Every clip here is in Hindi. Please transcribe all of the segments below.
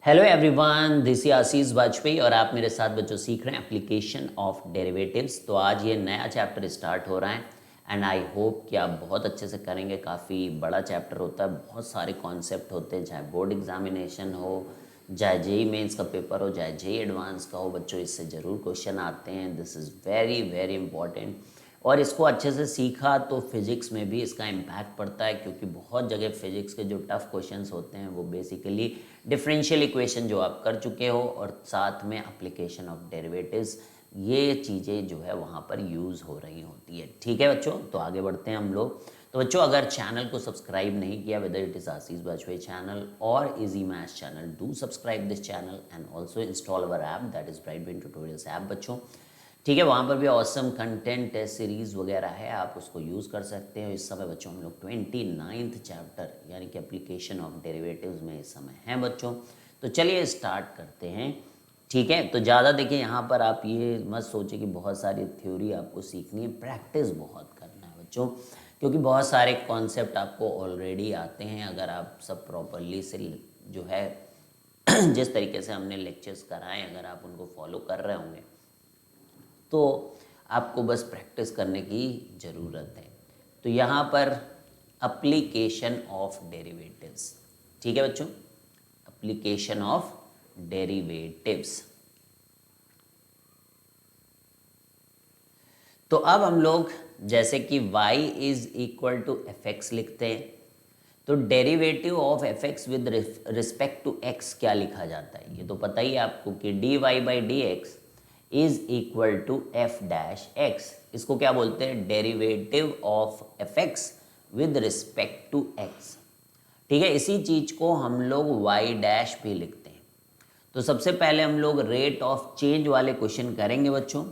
हेलो एवरीवन, दिस इज आशीष वाजपेयी और आप मेरे साथ बच्चों सीख रहे हैं एप्लीकेशन ऑफ डेरिवेटिव्स। तो आज ये नया चैप्टर स्टार्ट हो रहा है एंड आई होप कि आप बहुत अच्छे से करेंगे। काफ़ी बड़ा चैप्टर होता है, बहुत सारे कॉन्सेप्ट होते हैं, चाहे बोर्ड एग्जामिनेशन हो, चाहे जेई मेंस का पेपर हो, चाहे जेई एडवांस का हो। बच्चों इससे ज़रूर क्वेश्चन आते हैं। This is very very important और इसको अच्छे से सीखा तो फिज़िक्स में भी इसका इम्पैक्ट पड़ता है, क्योंकि बहुत जगह फिज़िक्स के जो टफ़ क्वेश्चंस होते हैं वो बेसिकली डिफरेंशियल इक्वेशन जो आप कर चुके हो और साथ में एप्लीकेशन ऑफ डेरिवेटिव्स, ये चीज़ें जो है वहाँ पर यूज़ हो रही होती है। ठीक है बच्चों, तो आगे बढ़ते हैं हम लोग। तो बच्चों अगर चैनल को सब्सक्राइब नहीं किया, whether it is Ashish Vajpayee channel और easy maths channel, do subscribe this channel and also install our app, that is bright brain tutorials app बच्चों। ठीक है, वहाँ पर भी ऑसम कंटेंट टेस्ट सीरीज़ वगैरह है, आप उसको यूज़ कर सकते हो। इस समय बच्चों हम लोग 29th चैप्टर यानी कि एप्लीकेशन ऑफ डेरिवेटिव्स में इस समय हैं बच्चों। तो चलिए स्टार्ट करते हैं। ठीक है, तो ज़्यादा देखिए यहाँ पर आप ये मत सोचिए कि बहुत सारी थ्योरी आपको सीखनी है, प्रैक्टिस बहुत करना है बच्चों, क्योंकि बहुत सारे कॉन्सेप्ट आपको ऑलरेडी आते हैं। अगर आप सब प्रॉपरली से जो है जिस तरीके से हमने लेक्चर्स कराए, अगर आप उनको फॉलो कर रहे होंगे तो आपको बस प्रैक्टिस करने की ज़रूरत है। तो यहाँ पर एप्लीकेशन ऑफ डेरिवेटिव्स, ठीक है बच्चों, एप्लीकेशन ऑफ डेरिवेटिव्स। तो अब हम लोग जैसे कि y is equal to F X लिखते हैं, तो derivative of F X with respect to x क्या लिखा जाता है, ये तो पता ही है आपको कि dy by D X is equal to F dash X. इसको क्या बोलते हैं, derivative of F X with respect to x। ठीक है, इसी चीज को हम लोग y डैश भी लिखते हैं। तो सबसे पहले हम लोग रेट ऑफ चेंज वाले क्वेश्चन करेंगे बच्चों।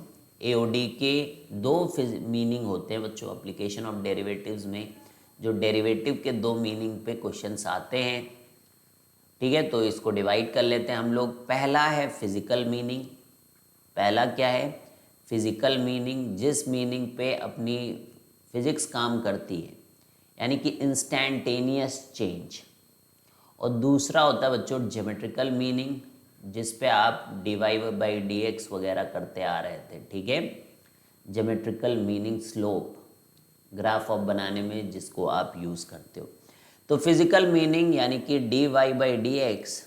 एओडी के दो मीनिंग होते हैं बच्चों एप्लीकेशन ऑफ डेरिवेटिव्स में, जो डेरिवेटिव के दो मीनिंग पे क्वेश्चंस आते हैं। ठीक है, तो इसको डिवाइड कर लेते हैं हम लोग। पहला है फिजिकल मीनिंग। पहला क्या है, फिजिकल मीनिंग, जिस मीनिंग पे अपनी फिजिक्स काम करती है, यानी कि इंस्टैंटेनियस चेंज। और दूसरा होता है बच्चों ज्योमेट्रिकल मीनिंग, जिस पे आप D Y by D X वगैरह करते आ रहे थे। ठीक है, geometrical meaning slope graph of बनाने में जिसको आप यूज़ करते हो। तो फिजिकल मीनिंग यानी कि D Y by D X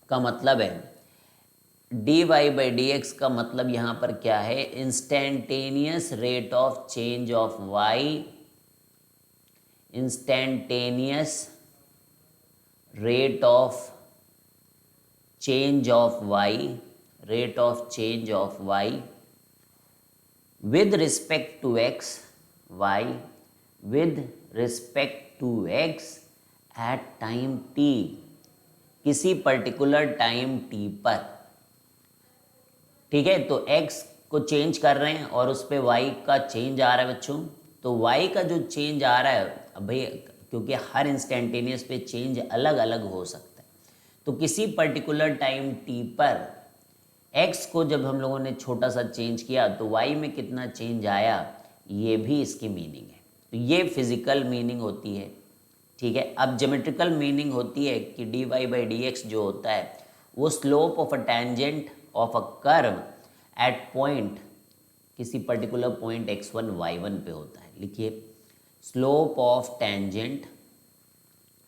का मतलब है, D Y by D X का मतलब यहाँ पर क्या है, instantaneous rate of change of Y, instantaneous rate of change of y, rate of change of y with respect to x, y with respect to x at time t, किसी पर्टिकुलर टाइम t पर। ठीक है, तो x को चेंज कर रहे हैं और उस पर y का चेंज आ रहा है बच्चों। तो y का जो चेंज आ रहा है, अब भाई क्योंकि हर इंस्टेंटेनियस पे चेंज अलग अलग हो सकता है, तो किसी पर्टिकुलर टाइम t पर x को जब हम लोगों ने छोटा सा चेंज किया तो y में कितना चेंज आया, ये भी इसकी मीनिंग है। तो ये फिजिकल मीनिंग होती है। ठीक है, अब ज्योमेट्रिकल मीनिंग होती है कि D Y by D X जो होता है वो slope of a tangent of a curve at point, किसी पर्टिकुलर पॉइंट x1 y1 पे होता है। लिखिए, slope of tangent,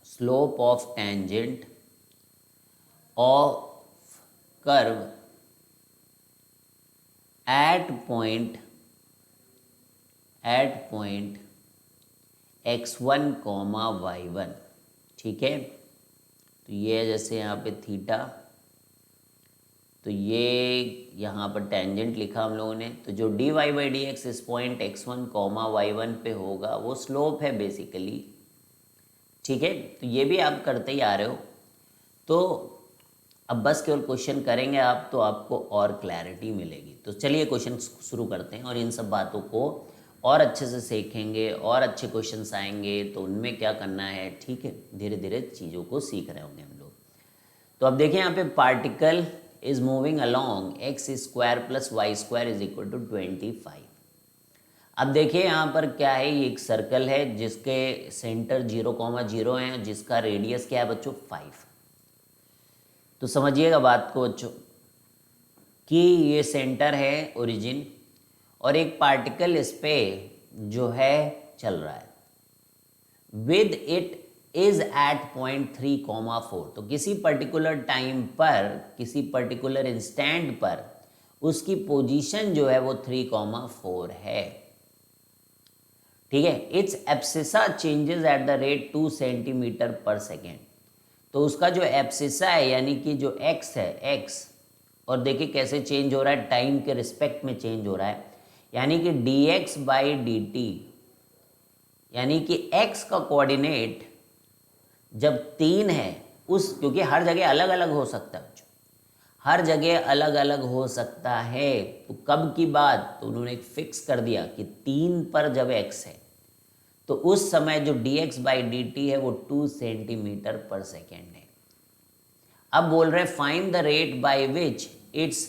slope of tangent of curve at point x1 comma y1। ठीक है, तो ये जैसे यहाँ पे थीटा, तो ये यहाँ पर टेंजेंट लिखा हम लोगों ने। तो जो D Y by D X इस पॉइंट x1 कॉमा y1 पे होगा वो स्लोप है बेसिकली। ठीक है, तो ये भी आप करते ही आ रहे हो। तो अब बस केवल क्वेश्चन करेंगे आप तो आपको और क्लैरिटी मिलेगी। तो चलिए क्वेश्चन शुरू करते हैं और इन सब बातों को और अच्छे से सीखेंगे और अच्छे क्वेश्चंस आएंगे तो उनमें क्या करना है। ठीक है, धीरे धीरे चीज़ों को सीख रहे होंगे हम लोग। तो अब देखिए यहाँ पे particle is moving along X square plus Y square is equal to 25। अब देखिए यहाँ पर क्या है, ये एक सर्कल है जिसके सेंटर 0,0 है, जिसका रेडियस क्या है बच्चों 5। तो समझिएगा बात को बच्चों कि ये सेंटर है ओरिजिन और एक पार्टिकल इस पे जो है चल रहा है with it is at point 3,4। तो किसी पर्टिकुलर टाइम पर, किसी पर्टिकुलर इंस्टेंट पर उसकी पोजीशन जो है वो 3,4 है। ठीक है। It's abscissa changes at the rate 2 centimetre per second. तो उसका जो एब्सिसा है यानी कि जो एक्स है, एक्स, और देखिए कैसे चेंज हो रहा है, टाइम के रिस्पेक्ट में चेंज हो रहा है, यानी कि dx बाई डी टी, यानी कि x का कोऑर्डिनेट जब 3 है उस, क्योंकि हर जगह अलग अलग हो सकता है बच्चों, हर जगह अलग अलग हो सकता है। तो कब की बात, तो उन्होंने एक फिक्स कर दिया कि 3 पर जब x है तो उस समय जो dx बाई डी टी है वो 2 सेंटीमीटर पर सेकेंड है। अब बोल रहे find the rate by which it's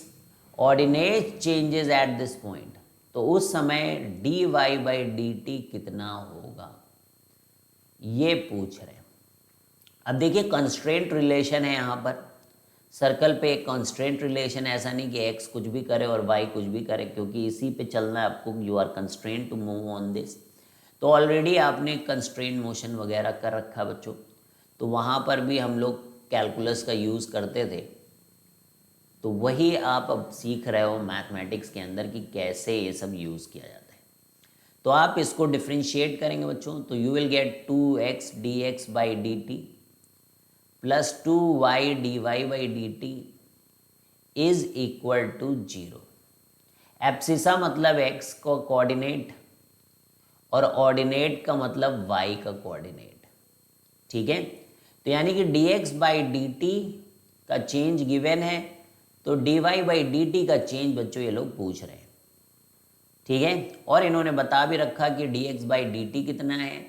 ordinate changes at this point. तो उस समय dy बाई डी टी कितना होगा ये पूछ रहे हैं। अब देखिए कंस्ट्रेंट रिलेशन है यहाँ पर, सर्कल पे एक कंस्ट्रेंट रिलेशन, ऐसा नहीं कि x कुछ भी करे और y कुछ भी करे, क्योंकि इसी पे चलना है आपको, you are constraint to move on this. तो ऑलरेडी आपने कंस्ट्रेंट मोशन वगैरह कर रखा बच्चों, तो वहाँ पर भी हम लोग कैलकुलस का यूज़ करते थे, तो वही आप अब सीख रहे हो मैथमेटिक्स के अंदर कि कैसे ये सब यूज़ किया जाता है। तो आप इसको डिफ्रेंशिएट करेंगे बच्चों, तो you will get 2x dx by D T plus 2y dy by D T is equal to 0। Abscissa मतलब x का कोऑर्डिनेट और ऑर्डिनेट का मतलब y का कोऑर्डिनेट। ठीक है। तो यानी कि dx बाई डी टी का चेंज गिवन है, तो dy बाई डी टी का चेंज बच्चों ये लोग पूछ रहे हैं। ठीक है। और इन्होंने बता भी रखा कि dx बाई डी टी कितना है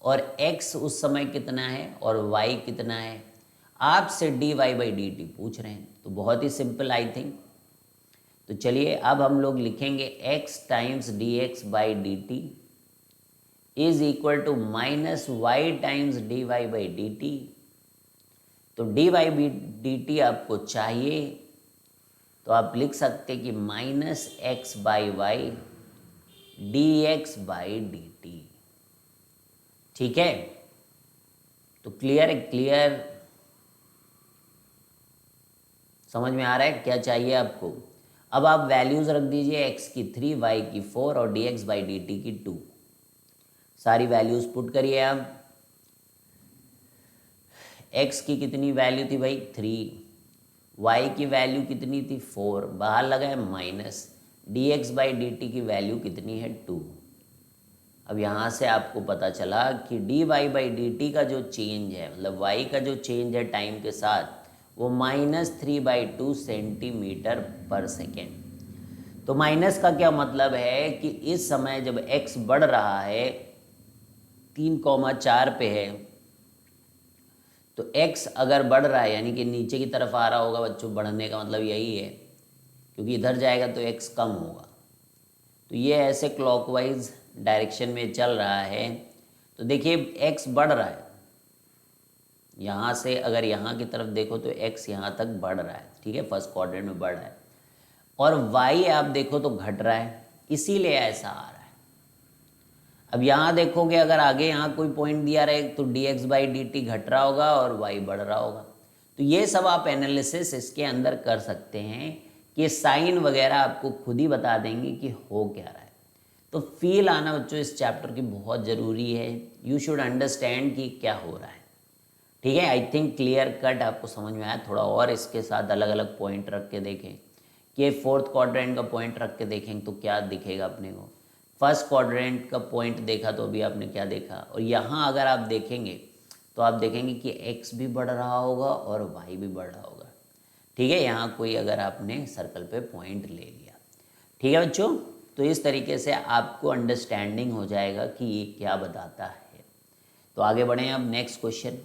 और x उस समय कितना है और y कितना है। आपसे dy बाई डी टी पूछ रहे हैं, तो बहुत ही सिंपल आई थिंक। तो चलिए अब हम लोग लिखेंगे x times dx by D T is equal to minus y times d Y by D T. तो d Y by D t आपको चाहिए, तो आप लिख सकते कि minus x by y d x by D T. ठीक है। तो क्लियर है, क्लियर, समझ में आ रहा है क्या चाहिए आपको। अब आप वैल्यूज रख दीजिए, x की 3, y की 4 और dx बाई डी टी की 2। सारी वैल्यूज पुट करिए आप। x की कितनी वैल्यू थी भाई 3, y की वैल्यू कितनी थी 4, बाहर लगाए minus, dx by D T की वैल्यू कितनी है 2। अब यहाँ से आपको पता चला कि dy बाई डी टी का जो चेंज है, मतलब y का जो चेंज है टाइम के साथ, वो -3/2 सेंटीमीटर पर सेकेंड। तो माइनस का क्या मतलब है कि इस समय जब x बढ़ रहा है 3,4 पे है, तो x अगर बढ़ रहा है यानी कि नीचे की तरफ आ रहा होगा बच्चों, बढ़ने का मतलब यही है, क्योंकि इधर जाएगा तो x कम होगा। तो ये ऐसे क्लॉकवाइज डायरेक्शन में चल रहा है। तो देखिए x बढ़ रहा है, यहाँ से अगर यहाँ की तरफ देखो तो x यहाँ तक बढ़ रहा है। ठीक है, फर्स्ट क्वाड्रेंट में बढ़ रहा है, और y आप देखो तो घट रहा है, इसीलिए ऐसा आ रहा है। अब यहाँ देखोगे अगर आगे यहाँ कोई पॉइंट दिया रहे तो dx बाई डी टी घट रहा होगा और y बढ़ रहा होगा। तो ये सब आप एनालिसिस इसके अंदर कर सकते हैं कि साइन वगैरह आपको खुद ही बता देंगे कि हो क्या रहा है। तो फील आना बच्चों इस चैप्टर की बहुत ज़रूरी है। यू शुड अंडरस्टैंड कि क्या हो रहा है। ठीक है, आई थिंक क्लियर कट आपको समझ में आया। थोड़ा और इसके साथ अलग अलग पॉइंट रख के देखें कि फोर्थ क्वाड्रेंट का पॉइंट रख के देखें तो क्या दिखेगा अपने को। फर्स्ट क्वाड्रेंट का पॉइंट देखा तो अभी आपने क्या देखा, और यहाँ अगर आप देखेंगे तो आप देखेंगे कि x भी बढ़ रहा होगा और y भी बढ़ रहा होगा। ठीक है, यहाँ कोई अगर आपने सर्कल पे पॉइंट ले लिया। ठीक है बच्चों, तो इस तरीके से आपको अंडरस्टैंडिंग हो जाएगा कि ये क्या बताता है। तो आगे बढ़ें अब नेक्स्ट क्वेश्चन।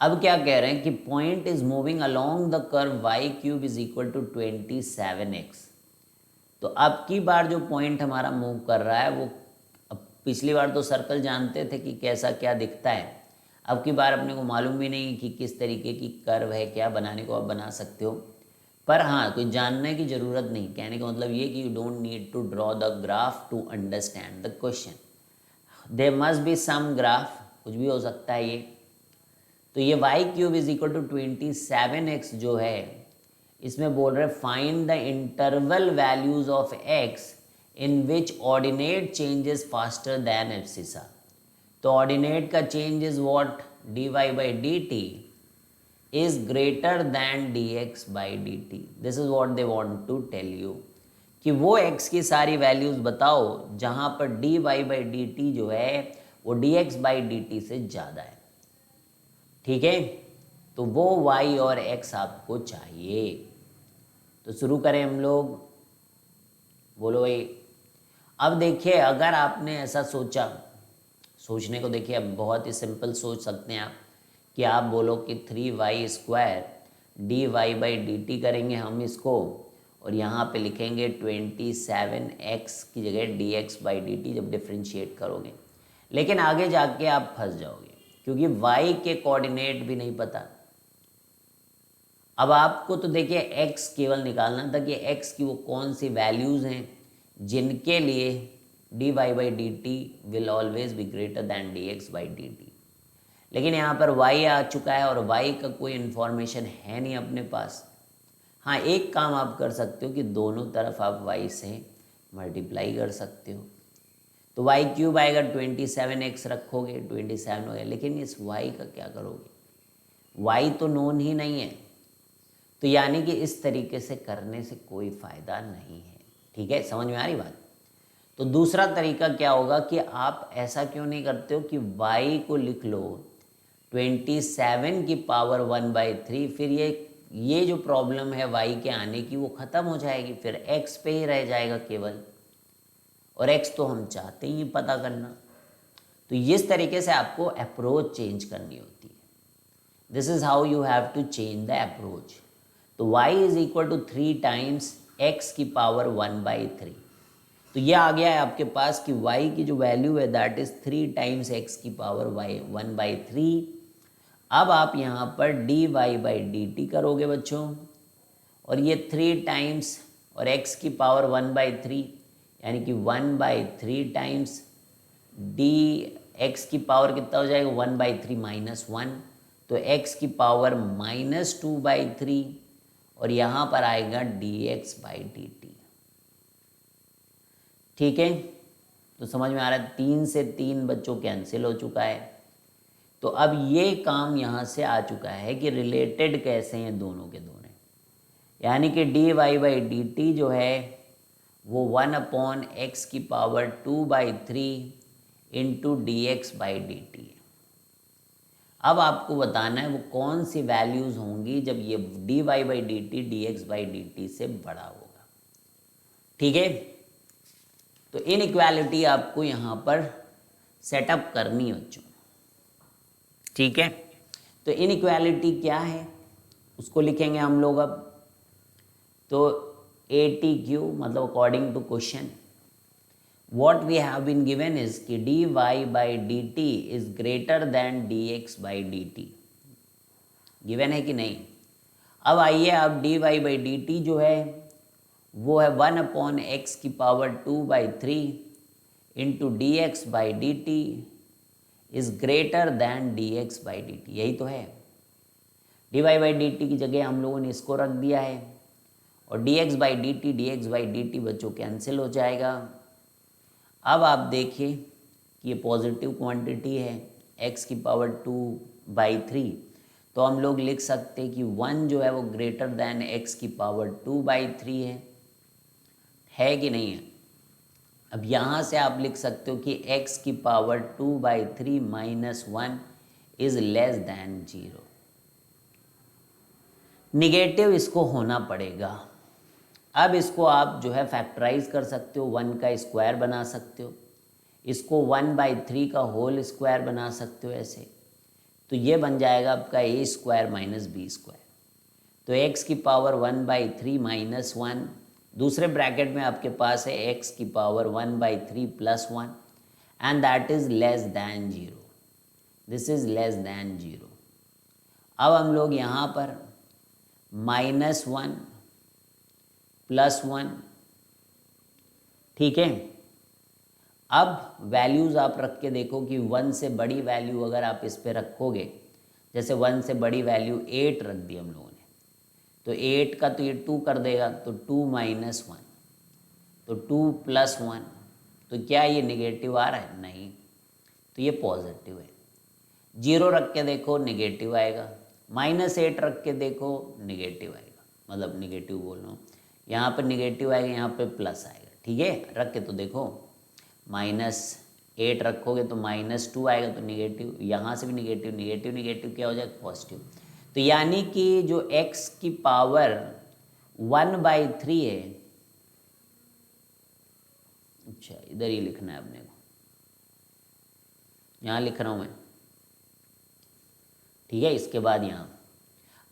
अब क्या कह रहे हैं कि point is moving along the curve Y cube is equal to 27x। तो अब की बार जो पॉइंट हमारा मूव कर रहा है वो, अब पिछली बार तो सर्कल जानते थे कि कैसा क्या दिखता है, अब की बार अपने को मालूम भी नहीं कि किस तरीके की कर्व है, क्या बनाने को आप बना सकते हो, पर हाँ कोई जानने की ज़रूरत नहीं। कहने का मतलब ये कि you don't need to draw the graph to understand the question, there must be some graph, कुछ भी हो सकता है ये। तो ये Y cube is equal to 27x जो है, इसमें बोल रहे find the interval values of x in which ordinate changes faster than abscissa. तो ऑर्डिनेट का change is what, dy by D T is greater than dx by D T. This is what they want to tell you कि वो x की सारी वैल्यूज बताओ जहां पर dy बाई डी टी जो है वो dx बाई डी टी से ज़्यादा है। ठीक है, तो वो y और x आपको चाहिए। तो शुरू करें हम लोग, बोलो भाई। अब देखिए, अगर आपने ऐसा सोचा, सोचने को देखिए अब बहुत ही सिंपल सोच सकते हैं आप कि आप बोलो कि 3y² dy by D T करेंगे हम इसको, और यहाँ पे लिखेंगे 27x की जगह dx बाई डी टी जब डिफ्रेंशिएट करोगे। लेकिन आगे जाके आप फंस जाओगे क्योंकि y के कोऑर्डिनेट भी नहीं पता। अब आपको तो देखिए x केवल निकालना था कि x की वो कौन सी वैल्यूज़ हैं जिनके लिए dy by D T will always be greater than dx by D T. लेकिन यहाँ पर y आ चुका है और y का कोई इन्फॉर्मेशन है नहीं अपने पास। हाँ, एक काम आप कर सकते हो कि दोनों तरफ आप y से मल्टीप्लाई कर सकते हो। तो y क्यूब आएगा, 27x रखोगे, 27 हो गया। लेकिन इस y का क्या करोगे, y तो नोन ही नहीं है। तो यानी कि इस तरीके से करने से कोई फ़ायदा नहीं है। ठीक है, समझ में आ रही बात। तो दूसरा तरीका क्या होगा कि आप ऐसा क्यों नहीं करते हो कि y को लिख लो 27 की पावर 1/3, फिर ये जो प्रॉब्लम है y के आने की वो ख़त्म हो जाएगी, फिर x पे ही रह जाएगा केवल, और x तो हम चाहते ही पता करना। तो इस तरीके से आपको अप्रोच चेंज करनी होती है। This is how you have to change the approach. तो y is equal to 3 times x की पावर 1/3। तो ये आ गया है आपके पास कि y की जो वैल्यू है दैट इज 3 टाइम्स x की पावर 1/3। अब आप यहाँ पर dy बाई डी टी करोगे बच्चों, और ये 3 टाइम्स और x की पावर 1/3 यानी कि 1/3 टाइम्स डी एक्स की पावर कितना हो जाएगा, 1/3 माइनस 1, तो x की पावर -2/3, और यहाँ पर आएगा dx बाई डी टी। ठीक है, तो समझ में आ रहा है। 3 से 3 बच्चों कैंसिल हो चुका है। तो अब ये काम यहाँ से आ चुका है कि रिलेटेड कैसे हैं दोनों के दोनों, यानी कि dy बाई डी टी जो है वो 1/x की power 2/3 into D x by D T है। अब आपको बताना है वो कौन सी वैल्यूज़ होंगी जब ये dy by D T dx by D T से बड़ा होगा। ठीक है, तो इनइक्वालिटी आपको यहाँ पर सेटअप करनी है बच्चों। ठीक है, तो इनइक्वालिटी क्या है उसको लिखेंगे हम लोग अब। तो ATQ मतलब according to question what we have been given is कि dy by dt is greater than dx by dt, given है कि नहीं। अब आइए, अब dy by dt जो है वो है 1/x की power 2/3 into D x by D T is greater than dx by D T, यही तो है। dy बाई डी टी की जगह हम लोगों ने इसको रख दिया है, और dx बाई डी टी बच्चों कैंसिल हो जाएगा। अब आप देखिए कि ये पॉजिटिव क्वांटिटी है x की पावर 2/3, तो हम लोग लिख सकते हैं कि 1 जो है वो ग्रेटर दैन x की पावर 2/3 है कि नहीं है। अब यहाँ से आप लिख सकते हो कि x की power 2/3 minus 1 is less than 0। Negative इसको होना पड़ेगा। अब इसको आप जो है फैक्टराइज कर सकते हो, 1 का स्क्वायर बना सकते हो, इसको 1/3 का होल स्क्वायर बना सकते हो ऐसे। तो ये बन जाएगा आपका a² माइनस b²। तो x की पावर 1/3 माइनस 1, दूसरे ब्रैकेट में आपके पास है x की power 1/3 plus 1 and that is less than 0। This is less than 0। अब हम लोग यहाँ पर -1 +1, ठीक है। अब वैल्यूज़ आप रख के देखो कि 1 से बड़ी वैल्यू अगर आप इस पे रखोगे, जैसे 1 से बड़ी वैल्यू 8 रख दी हम लोगों ने, तो 8 का तो ये 2 कर देगा, तो 2 - 1, तो 2 + 1, तो क्या ये नेगेटिव आ रहा है? नहीं, तो ये पॉजिटिव है। 0 रख के देखो नेगेटिव आएगा, -8 रख के देखो नेगेटिव आएगा, मतलब नेगेटिव बोल रहा हूँ, यहाँ पर नेगेटिव आएगा, यहाँ पे प्लस आएगा, ठीक है। रख के तो देखो, -8 रखोगे तो -2 आएगा, तो नेगेटिव, यहाँ से भी नेगेटिव, नेगेटिव नेगेटिव क्या हो जाएगा? पॉजिटिव। तो यानी कि जो x की पावर 1/3 है, अच्छा इधर ही लिखना है अपने को, यहाँ लिख रहा हूँ मैं, ठीक है। इसके बाद यहाँ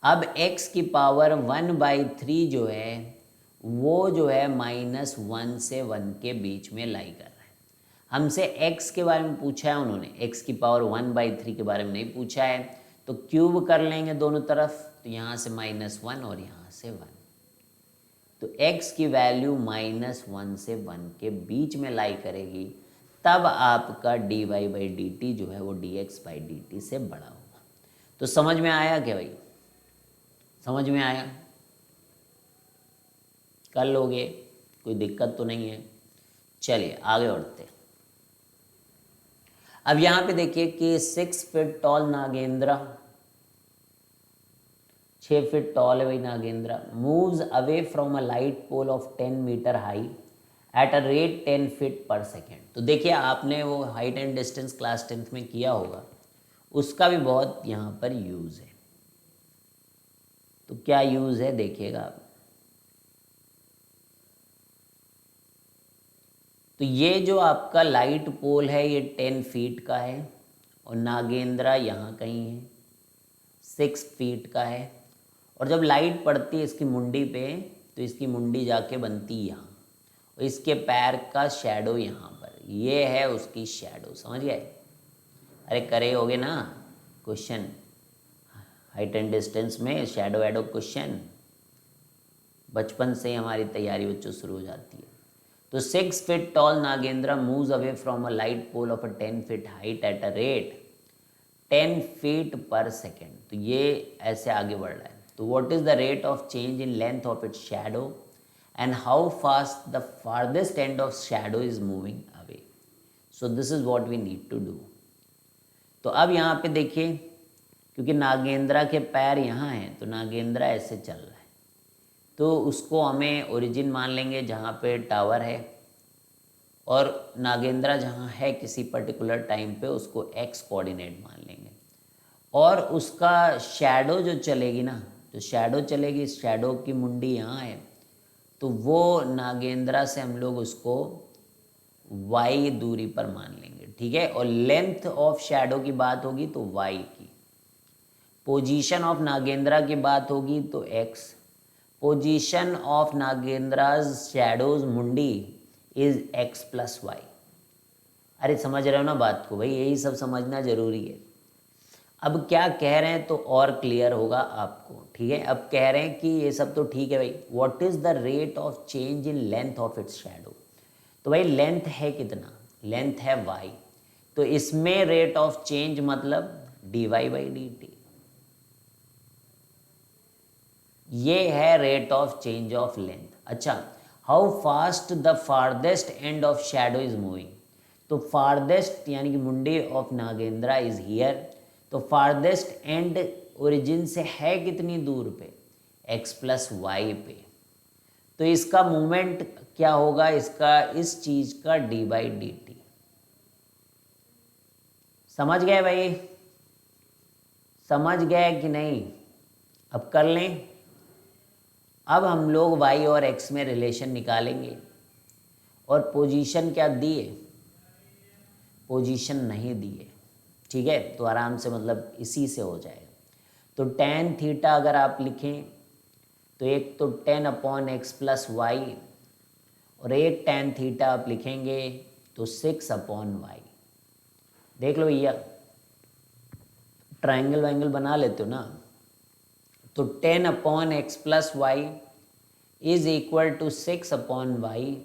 अब x की पावर 1/3 जो है वो जो है -1 से 1 के बीच में लाई कर रहा है। हमसे x के बारे में पूछा है उन्होंने, x की पावर 1/3 के बारे में नहीं पूछा है, तो क्यूब कर लेंगे दोनों तरफ, तो यहाँ से -1 और यहाँ से 1, तो x की वैल्यू -1 से 1 के बीच में लाई करेगी, तब आपका dy/dt जो है वो dx/dt से बड़ा होगा। तो समझ में आया क्या भाई? समझ में आया? कर लोगे, कोई दिक्कत तो नहीं है। चलिए आगे बढ़ते हैं। अब यहाँ पे देखिए कि 6 feet tall Nagendra, 6 feet tall है भाई Nagendra, moves away from a light pole of 10 metre high at a rate 10 feet per second. तो देखिए आपने वो height and distance class 10th में किया होगा, उसका भी बहुत यहाँ पर यूज़ है। तो क्या यूज़ है देखिएगा आप। तो ये जो आपका लाइट पोल है ये 10 फीट का है, और नागेंद्रा यहाँ कहीं है 6 फीट का है, और जब लाइट पड़ती है इसकी मुंडी पे, तो इसकी मुंडी जाके बनती है यहाँ, और इसके पैर का शैडो यहाँ पर, ये है उसकी शैडो। समझ गए? अरे करे होगे ना क्वेश्चन हाइट एंड डिस्टेंस में, शैडो वैडो क्वेश्चन बचपन से ही हमारी तैयारी बच्चों शुरू हो जाती है। तो 6 feet tall Nagendra moves away from a light pole of a 10 feet height at a rate 10 feet per second. तो ये ऐसे आगे बढ़ रहा है। तो what is the rate of change in length of its shadow and how fast the farthest end of shadow is moving away. So this is what we need to do. तो अब यहाँ पे देखिए, क्योंकि नागेंद्रा के पैर यहाँ हैं, तो नागेंद्रा ऐसे चल रहा है, तो उसको हमें ओरिजिन मान लेंगे जहाँ पे टावर है, और नागेंद्रा जहाँ है किसी पर्टिकुलर टाइम पे उसको x कोऑर्डिनेट मान लेंगे, और उसका शैडो जो चलेगी ना, जो शैडो चलेगी, शैडो की मुंडी यहाँ है, तो वो नागेंद्रा से हम लोग उसको y दूरी पर मान लेंगे, ठीक है। और लेंथ ऑफ शैडो की बात होगी तो y की, पोजीशन ऑफ नागेंद्रा की बात होगी तो x, पोजीशन ऑफ नागेंद्राज शैडोज मुंडी इज x + y। अरे समझ रहे हो ना बात को भाई? यही सब समझना जरूरी है। अब क्या कह रहे हैं तो और क्लियर होगा आपको, ठीक है। अब कह रहे हैं कि ये सब तो ठीक है भाई, what is the rate of change in length of its shadow. तो भाई लेंथ है कितना? लेंथ है y, तो इसमें रेट ऑफ चेंज मतलब dy/dt, ये है rate of change of length. अच्छा, how fast the farthest end of shadow is moving. तो फार्देस्ट यानी कि मुंडी ऑफ नागेंद्रा इज हियर, तो फार्देस्ट एंड ओरिजिन से है कितनी दूर पे? x + y पे। तो इसका मूवमेंट क्या होगा? इसका, इस चीज का d/dt। समझ गए भाई? समझ गए कि नहीं? अब कर लें। अब हम लोग y और x में रिलेशन निकालेंगे, और पोजीशन क्या दिए? पोजीशन नहीं दिए, ठीक है। तो आराम से मतलब इसी से हो जाएगा। तो tan थीटा अगर आप लिखें तो एक तो 10/x + y, और एक tan थीटा आप लिखेंगे तो 6/y। देख लो भैया, ट्रायंगल वायंगल बना लेते हो ना, तो 10/x plus Y is equal to 6/y।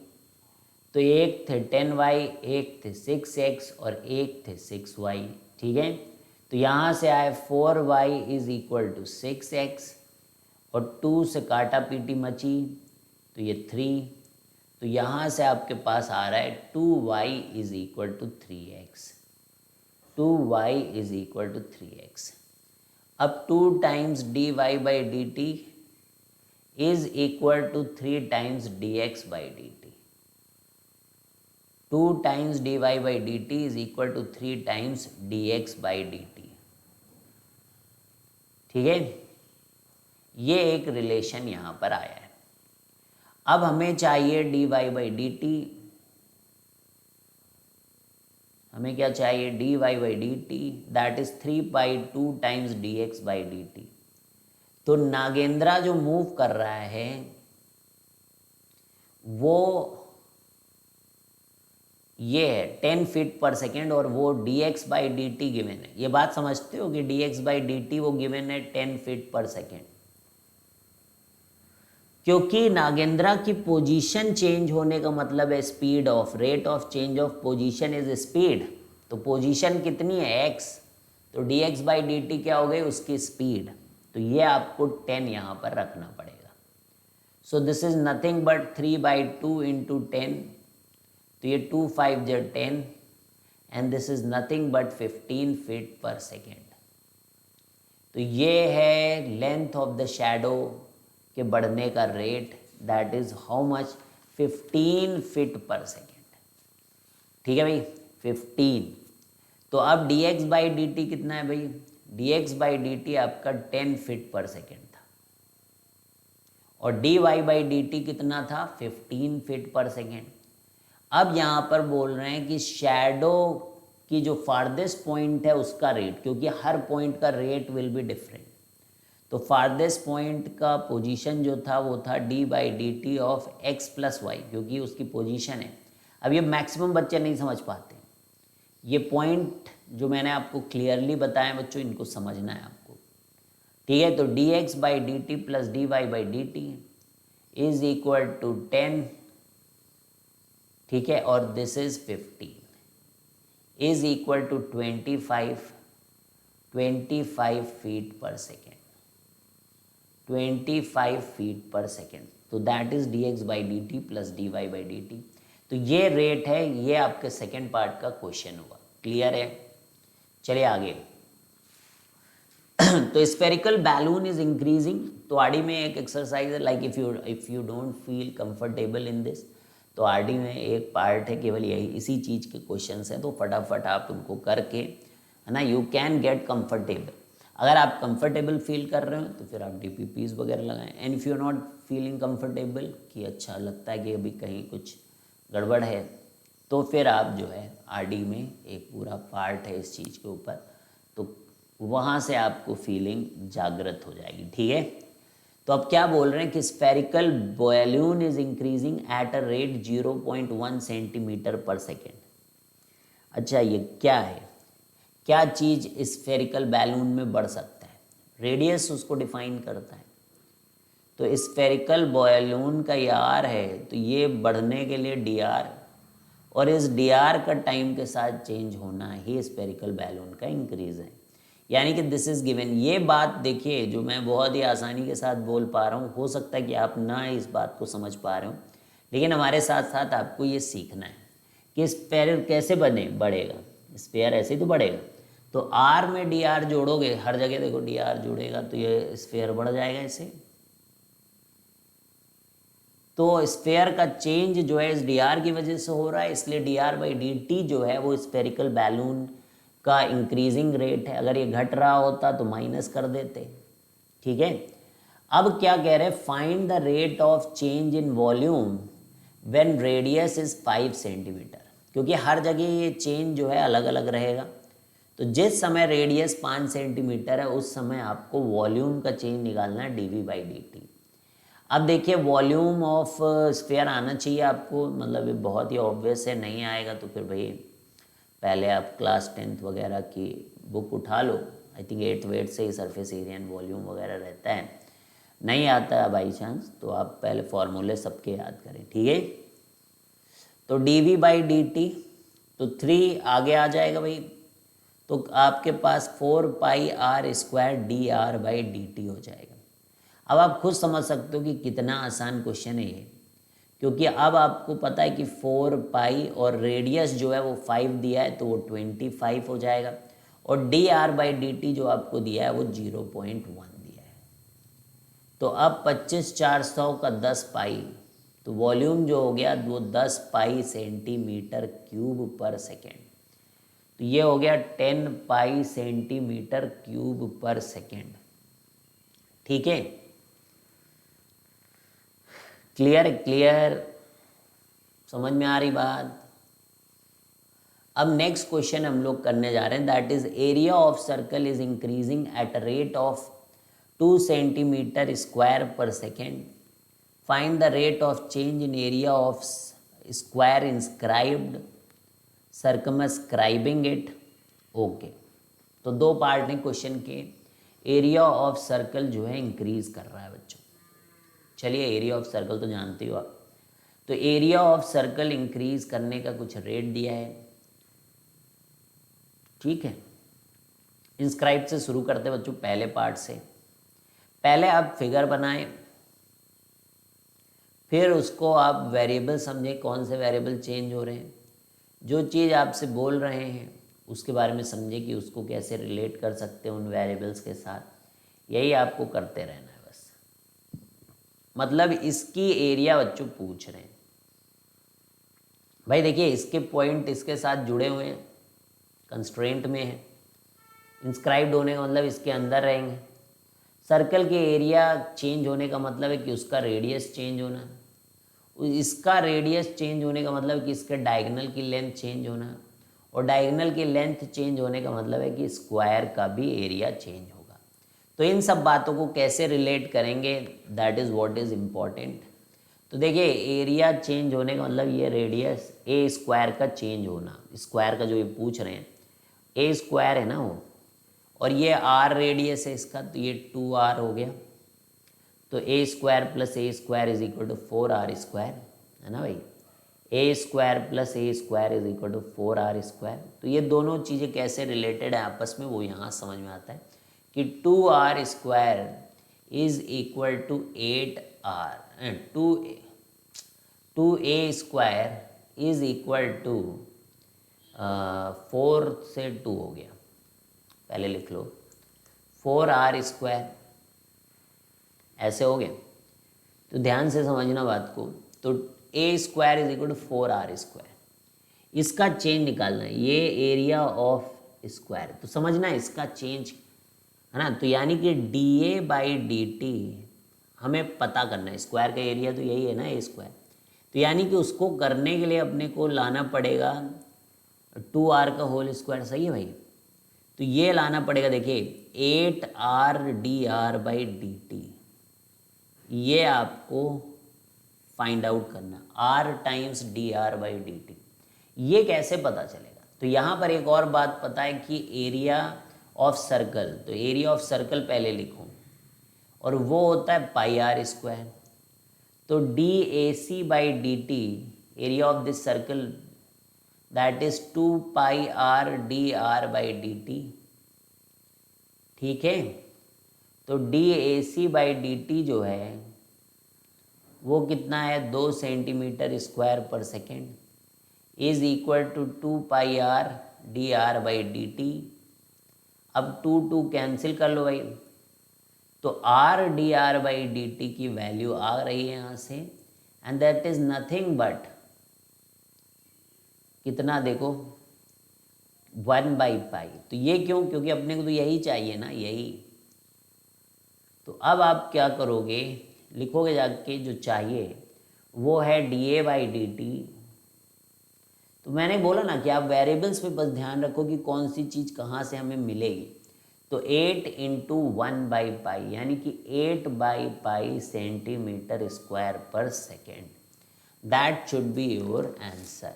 तो एक थे 10y, एक थे 6x और एक थे 6y। ठीक है, तो यहाँ से आए 4y is equal to 6x और 2 से काटा पीटी मची तो ये 3। तो यहाँ से आपके पास आ रहा है 2y is equal to 3x। 2y is equal to 3x। अब 2 times dy by D T is equal to 3 times dx by D T. 2 times dy by D T is equal to 3 times dx by D T. ठीक है, ये एक रिलेशन यहाँ पर आया है। अब हमें चाहिए dy बाई डी टी। हमें क्या चाहिए? dy by D T, that is 3/2 times dx by D T. तो नागेंद्रा जो मूव कर रहा है वो ये है 10 फीट पर सेकेंड और वो dx by D T given है। ये बात समझते हो कि dx बाई डी टी वो गिवन है 10 फीट पर सेकेंड, क्योंकि नागेंद्रा की पोजीशन चेंज होने का मतलब है speed of, rate of change of position is speed. तो पोजीशन कितनी है? x, तो dx बाई डी टी क्या हो गई? उसकी स्पीड। तो ये आपको 10 यहाँ पर रखना पड़ेगा। सो this is nothing but 3/2 into 10। तो ये 2 5 ज 10 and this is nothing but 15 feet per second. तो ये है लेंथ ऑफ द शैडो के बढ़ने का rate, that is how much? 15 feet per second. ठीक है भाई, 15। तो अब dx बाई डी टी कितना है भाई? dx बाई डी टी आपका 10 फीट पर सेकेंड था और dy बाई डी टी कितना था? 15 फीट पर सेकेंड। अब यहाँ पर बोल रहे हैं कि शैडो की जो फार्देस्ट पॉइंट है उसका रेट, क्योंकि हर पॉइंट का रेट विल बी डिफरेंट। तो फार्देस्ट पॉइंट का पोजीशन जो था वो था D by D T of X plus Y, क्योंकि उसकी पोजीशन है। अब ये मैक्सिमम बच्चे नहीं समझ पाते। ये पॉइंट जो मैंने आपको क्लियरली बताया बच्चों, इनको समझना है आपको। ठीक है, तो D x by D T plus D Y by D T is equal to 10। ठीक है, और this is 15 is equal to 25 feet per second. 25 feet per second. तो that is D x by D T plus D Y by D T. तो ये रेट है, ये आपके सेकेंड पार्ट का क्वेश्चन हुआ। क्लियर है? चलिए आगे। तो स्फेरिकल बैलून इज इंक्रीजिंग। तो आरडी में एक एक्सरसाइज है, like if you don't feel comfortable in this, तो आरडी में एक पार्ट है केवल यही, इसी चीज़ के क्वेश्चंस हैं। तो फटाफट आप उनको करके, है ना, यू कैन गेट कंफर्टेबल। अगर आप कंफर्टेबल फील कर रहे हो तो फिर आप DPPs वगैरह लगाएं। And if you are not feeling comfortable, कि अच्छा लगता है कि अभी कहीं कुछ गड़बड़ है, तो फिर आप जो है आरडी में एक पूरा पार्ट है इस चीज़ के ऊपर, तो वहाँ से आपको फीलिंग जागृत हो जाएगी। ठीक है, तो अब क्या बोल रहे हैं कि spherical balloon is increasing eight a rate 0.1 centimetre per second. अच्छा, ये क्या है? क्या चीज़ स्फेरिकल बैलून में बढ़ सकता है? रेडियस उसको डिफाइन करता है। तो स्फेरिकल बैलून का आर है, तो ये बढ़ने के लिए dr, और इस dr का टाइम के साथ चेंज होना ही स्फेरिकल बैलून का इंक्रीज है। यानी कि दिस इज गिवन। ये बात देखिए जो मैं बहुत ही आसानी के साथ बोल पा रहा हूँ, हो सकता है कि आप ना इस बात को समझ पा रहे हो, लेकिन हमारे साथ साथ आपको ये सीखना है कि स्फेयर कैसे बढ़ेगा। स्फेयर ऐसे ही तो बढ़ेगा। तो आर में dr जोड़ोगे, हर जगह देखो dr जुड़ेगा, तो ये स्फेयर बढ़ जाएगा ऐसे। तो स्फेयर का चेंज जो है इस dr की वजह से हो रहा है, इसलिए dr बाई डी टी जो है वो स्फेरिकल बैलून का इंक्रीजिंग रेट है। अगर ये घट रहा होता तो माइनस कर देते। ठीक है, अब क्या कह रहे हैं? Find the rate of change in volume when radius is 5 centimetre, क्योंकि हर जगह ये चेंज जो है अलग अलग रहेगा। तो जिस समय रेडियस 5 सेंटीमीटर है उस समय आपको वॉल्यूम का चेंज निकालना है dv बाई डी टी। अब देखिए वॉल्यूम ऑफ स्फेयर आना चाहिए आपको, मतलब ये बहुत ही ऑब्वियस है, नहीं आएगा तो फिर भाई पहले आप क्लास 10th वगैरह की बुक उठा लो आई थिंक 8th वेट से ही सरफेस एरिया एंड वॉल्यूम वगैरह रहता है। नहीं आता है बाई चांस तो आप पहले फॉर्मूले सबके याद करें, ठीक है। तो dv/dt, तो 3 आगे आ जाएगा भाई, तो आपके पास 4πr² dr/dt हो जाएगा। अब आप खुद समझ सकते हो कि कितना आसान क्वेश्चन है ये, क्योंकि अब आपको पता है कि 4π और रेडियस जो है वो 5 दिया है तो वो 25 हो जाएगा, और dr/dt जो आपको दिया है वो 0.1 दिया है। तो अब 25/400 का 10 पाई, तो वॉल्यूम जो हो गया वो 10 पाई सेंटीमीटर क्यूब पर सेकेंड, तो ये हो गया 10 पाई सेंटीमीटर क्यूब पर सेकेंड, ठीक है। क्लियर क्लियर, समझ में आ रही बात। अब नेक्स्ट क्वेश्चन हम लोग करने जा रहे हैं, that is area of circle is increasing at rate of 2 centimetre square per second, find the rate of change in area of square inscribed circumscribing it. Okay, तो 2 पार्ट हैं क्वेश्चन के। एरिया ऑफ सर्कल जो है इंक्रीज कर रहा है बच्चों, चलिए एरिया ऑफ सर्कल तो जानते हो आप, तो एरिया ऑफ सर्कल इंक्रीज करने का कुछ रेट दिया है, ठीक है। इंस्क्राइब से शुरू करते बच्चों, पहले पार्ट से। पहले आप फिगर बनाएं, फिर उसको आप वेरिएबल समझें, कौन से वेरिएबल चेंज हो रहे हैं, जो चीज़ आपसे बोल रहे हैं उसके बारे में समझें कि उसको कैसे रिलेट कर सकते हैं उन वेरिएबल्स के साथ। यही आपको करते रहना है बस, मतलब इसकी एरिया बच्चों पूछ रहे हैं भाई। देखिए इसके पॉइंट इसके साथ जुड़े हुए हैं, कंस्ट्रेंट में है, इंस्क्राइब्ड होने का मतलब इसके अंदर रहेंगे। सर्कल के एरिया चेंज होने का मतलब है कि उसका रेडियस चेंज होना, इसका रेडियस चेंज होने का मतलब है कि इसके डायगोनल की लेंथ चेंज होना, और डायगोनल की लेंथ चेंज होने का मतलब है कि स्क्वायर का भी एरिया चेंज होगा। तो इन सब बातों को कैसे रिलेट करेंगे, that is what is important. तो देखिए एरिया चेंज होने का मतलब ये रेडियस ए स्क्वायर का चेंज होना, स्क्वायर का जो ये पूछ रहे हैं ए स्क्वायर है ना वो, और ये आर रेडियस है इसका, तो ये 2r हो गया। तो a square plus a square is equal to 4r square, है ना भाई। A square plus a square is equal to 4r square. तो ये दोनों चीज़ें कैसे रिलेटेड है आपस में वो यहाँ समझ में आता है कि 2r square is equal to 8r, 2a square is equal to 4 से 2 हो गया, पहले लिख लो 4r स्क्वायर, ऐसे हो गया। तो ध्यान से समझना बात को। तो a square is equal to 4r square, इसका चेंज निकालना है, ये एरिया ऑफ स्क्वायर, तो समझना इसका चेंज है ना। तो यानी कि dA/dt हमें पता करना है, स्क्वायर का एरिया तो यही है ना ए स्क्वायर। तो यानी कि उसको करने के लिए अपने को लाना पड़ेगा 2r का होल स्क्वायर, सही है भाई। तो ये लाना पड़ेगा, देखिए 8r/dr/dt, ये आपको फाइंड आउट करना, r टाइम्स dr/dt। ये कैसे पता चलेगा, तो यहाँ पर एक और बात पता है कि एरिया ऑफ सर्कल, तो एरिया ऑफ सर्कल पहले लिखो और वो होता है πr स्क्वायर। तो dAc/dt area of this circle that is 2πr/dr/dt, ठीक है। तो dAc/dt जो है वो कितना है, 2 centimetre square per second is equal to 2πr/dr/dt। अब 2 कैंसिल कर लो भाई, तो r/dr/dt की वैल्यू आ रही है यहाँ से, and that is nothing but कितना, देखो 1/π। तो ये क्यों, क्योंकि अपने को तो यही चाहिए ना, यही। तो अब आप क्या करोगे, लिखोगे जाके जो चाहिए वो है dA/dt। तो मैंने बोला ना कि आप वेरिएबल्स पे बस ध्यान रखो कि कौन सी चीज़ कहाँ से हमें मिलेगी। तो 8 × 1/π यानी कि 8/π centimetre square per second, that should be your answer.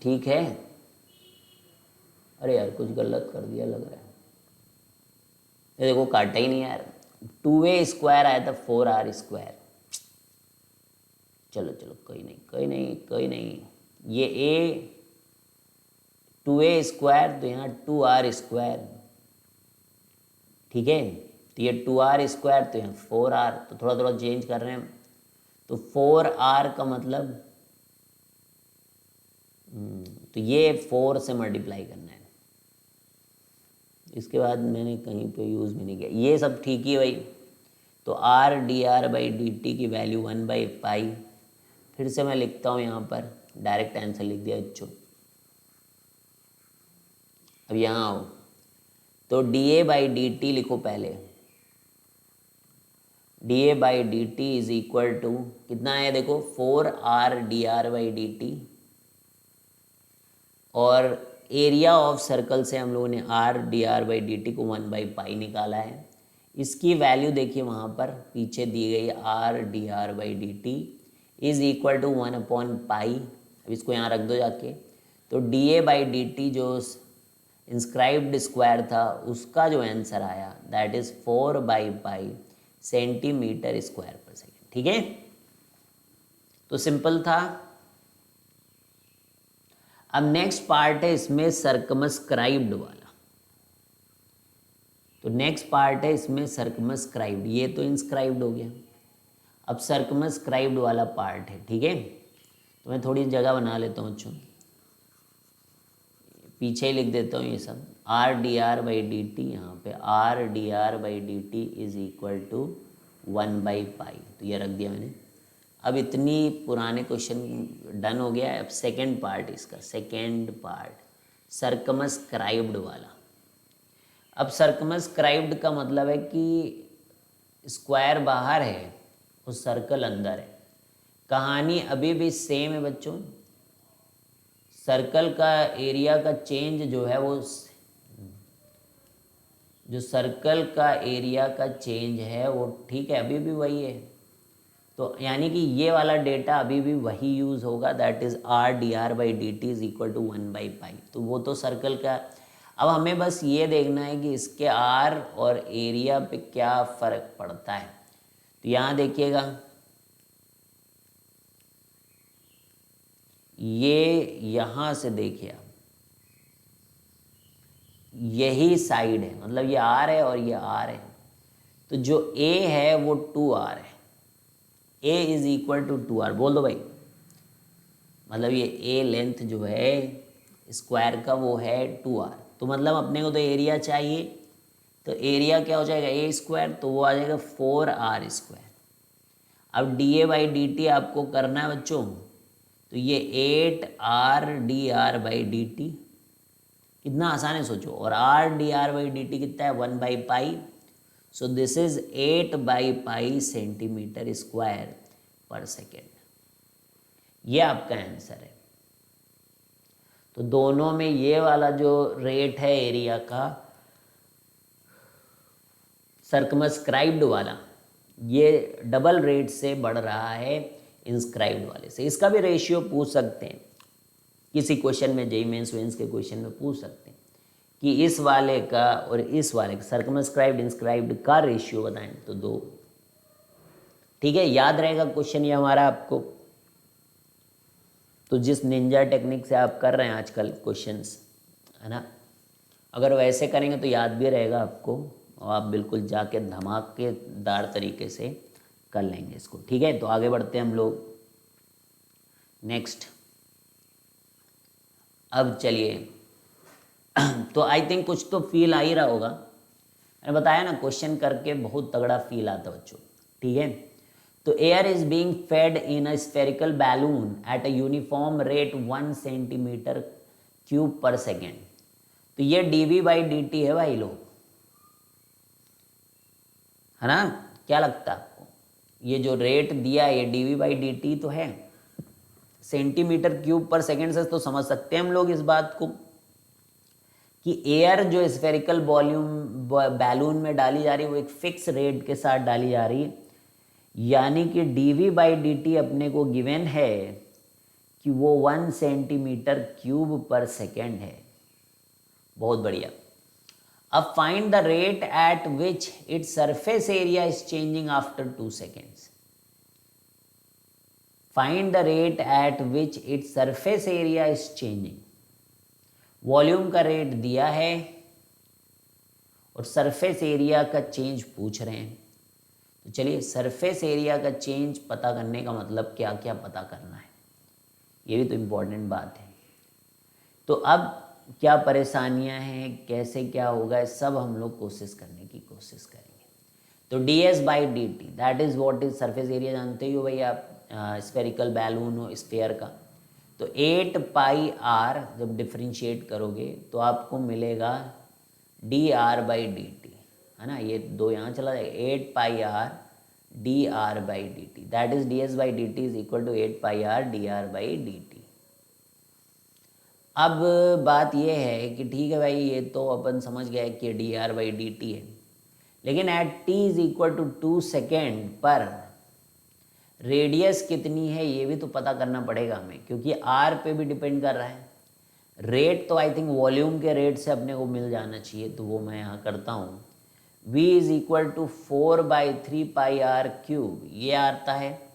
ठीक है। अरे यार कुछ गलत कर दिया लग रहा है, ये देखो काटा ही नहीं यार। 2a² आया था 4r²। चलो चलो कोई नहीं कोई नहीं कोई नहीं, ये a 2a² तो यहाँ 2r²। ठीक है, तो ये 2r² तो यहाँ 4r, तो थोड़ा थोड़ा चेंज कर रहे हैं हम। तो 4r का मतलब तो ये 4 से मल्टीप्लाई करना है। इसके बाद मैंने कहीं पे यूज़ भी नहीं किया, ये सब ठीक ही है भाई। तो r/dr/dt की वैल्यू 1/π। फिर से मैं लिखता हूँ यहाँ पर, डायरेक्ट आंसर लिख दिया बच्चों। अब यहाँ आओ, तो dA/dt लिखो पहले। dA/dt इज इक्वल टू कितना है देखो, 4r/dr/dt। और एरिया ऑफ सर्कल से हम लोगों ने r/dr/dt को 1/π निकाला है। इसकी वैल्यू देखिए वहाँ पर पीछे दी गई, r/dr/dt इज इक्वल टू 1/π। अब इसको यहाँ रख दो जाके। तो dA/dt जो इंस्क्राइब्ड स्क्वायर था उसका जो आंसर आया दैट इज 4/π cm²/सेकेंड। ठीक है, तो सिंपल था। अब नेक्स्ट पार्ट है इसमें सर्कमस्क्राइब्ड वाला। तो नेक्स्ट पार्ट है इसमें सर्कमस्क्राइब्ड, ये तो इंस्क्राइब्ड हो गया। अब सर्कमस्क्राइब्ड वाला पार्ट है। ठीक है, तो मैं थोड़ी जगह बना लेता हूँ बच्चों, पीछे ही लिख देता हूँ ये सब। r/dr/dt यहाँ पे r/dr/dt इज इक्वल टू 1/π, तो ये रख दिया मैंने। अब इतनी पुराने क्वेश्चन डन हो गया है। अब सेकेंड पार्ट इसका, सेकेंड पार्ट सर्कमस्क्राइब्ड वाला। अब सर्कमस्क्राइब्ड का मतलब है कि स्क्वायर बाहर है और सर्कल अंदर है। कहानी अभी भी सेम है बच्चों। सर्कल का एरिया का चेंज जो है वो, जो सर्कल का एरिया का चेंज है वो ठीक है अभी भी वही है। तो यानी कि ये वाला डेटा अभी भी वही यूज़ होगा, that is r/dr/dt is equal to 1/π। तो वो तो सर्कल का। अब हमें बस ये देखना है कि इसके r और एरिया पे क्या फ़र्क पड़ता है। तो यहाँ देखिएगा, ये यहाँ से देखिए आप, यही साइड है, मतलब ये r है और ये r है। तो जो a है वो 2r है, a is equal to 2r। बोल दो भाई, मतलब ये a लेंथ जो है स्क्वायर का वो है 2r। तो मतलब अपने को तो एरिया चाहिए, तो एरिया क्या हो जाएगा a², तो वो आ जाएगा 4r²। अब dA/dt आपको करना है बच्चों, तो ये 8r/dr/dt, कितना आसान है सोचो। और r/dr/dt कितना है 1/π। सो दिस इज 8/π cm²/सेकेंड। ये आपका आंसर है। तो दोनों में ये वाला जो रेट है एरिया का, सर्कमस्क्राइब्ड वाला, ये डबल रेट से बढ़ रहा है इंस्क्राइब्ड वाले से। इसका भी रेशियो पूछ सकते हैं किसी क्वेश्चन में, जेईई मेंस वेंस के क्वेश्चन में पूछ सकते हैं कि इस वाले का और इस वाले का सर्कमस्क्राइब्ड इंस्क्राइब्ड का रेशियो बताएं, तो 2। ठीक है, याद रहेगा क्वेश्चन ये हमारा आपको। तो जिस निंजा टेक्निक से आप कर रहे हैं आजकल क्वेश्चंस, है ना, अगर वैसे करेंगे तो याद भी रहेगा आपको और आप बिल्कुल जाके धमाकेदार तरीके से कर लेंगे इसको। ठीक है, तो आगे बढ़ते हैं हम लोग नेक्स्ट। अब चलिए, तो आई थिंक कुछ तो फील आ ही रहा होगा। मैंने बताया ना क्वेश्चन करके बहुत तगड़ा फील आता बच्चों। ठीक है, तो air is being fed in a spherical balloon at a uniform rate 1 cm³/सेकेंड। तो ये dV/dt है भाई लोग, है ना। क्या लगता है आपको, ये जो रेट दिया है ये dV/dt तो है, cm³/सेकेंड से तो समझ सकते हैं हम लोग इस बात को कि एयर जो स्फेरिकल वॉल्यूम बैलून में डाली जा रही है वो एक फिक्स रेट के साथ डाली जा रही है। यानी कि dV/dt अपने को गिवन है कि वो 1 सेंटीमीटर क्यूब पर सेकेंड है। बहुत बढ़िया। अब find the rate at which its surface area is changing after 2 seconds. Find the rate at which its surface area is changing. Volume का रेट दिया है और सरफेस एरिया का चेंज पूछ रहे हैं। तो चलिए, सरफेस एरिया का चेंज पता करने का मतलब क्या क्या पता करना है, ये भी तो इम्पोर्टेंट बात है। तो अब क्या परेशानियां हैं, कैसे क्या होगा, सब हम लोग कोशिश करने की कोशिश करेंगे। तो ds/dt that is what is surface area, जानते ही हो भाई आप, स्फेरिकल बैलून हो स्फेयर का। तो 8πr जब डिफ्रेंशिएट करोगे तो आपको मिलेगा dr/dt, है ना, ये दो यहाँ चला जाएगा, 8πr dr/dt that is ds/dt is equal to 8πr dr/dt। अब बात ये है कि ठीक है भाई, ये तो अपन समझ गए कि dr/dt है, लेकिन at t is equal to 2 second पर रेडियस कितनी है ये भी तो पता करना पड़ेगा हमें, क्योंकि r पे भी डिपेंड कर रहा है। रेट तो आई थिंक वॉल्यूम के रेट से अपने को मिल जाना चाहिए, तो वो मैं यहाँ करता हूँ। v is equal to 4/3πr³, ये आता है।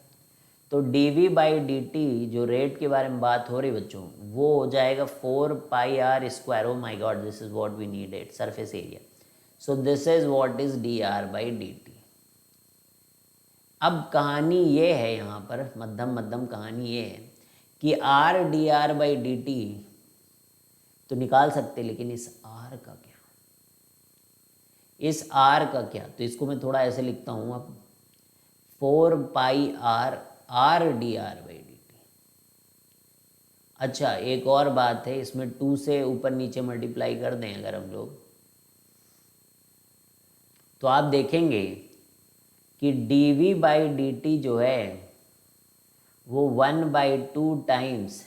तो dv/dt जो रेट के बारे में बात हो रही बच्चों, वो हो जाएगा 4πr²। Oh my God, this is what we needed, surface area. So this is what is dr/dt। अब कहानी ये है, यहाँ पर मध्यम कहानी ये है कि r dr/dt तो निकाल सकते, लेकिन इस r का क्या, इस r का क्या। तो इसको मैं थोड़ा ऐसे लिखता हूँ अब, 4πr r dr/dt। अच्छा, एक और बात है, इसमें 2 से ऊपर नीचे मल्टीप्लाई कर दें अगर हम लोग, तो आप देखेंगे कि dv/dt जो है वो 1/2 टाइम्स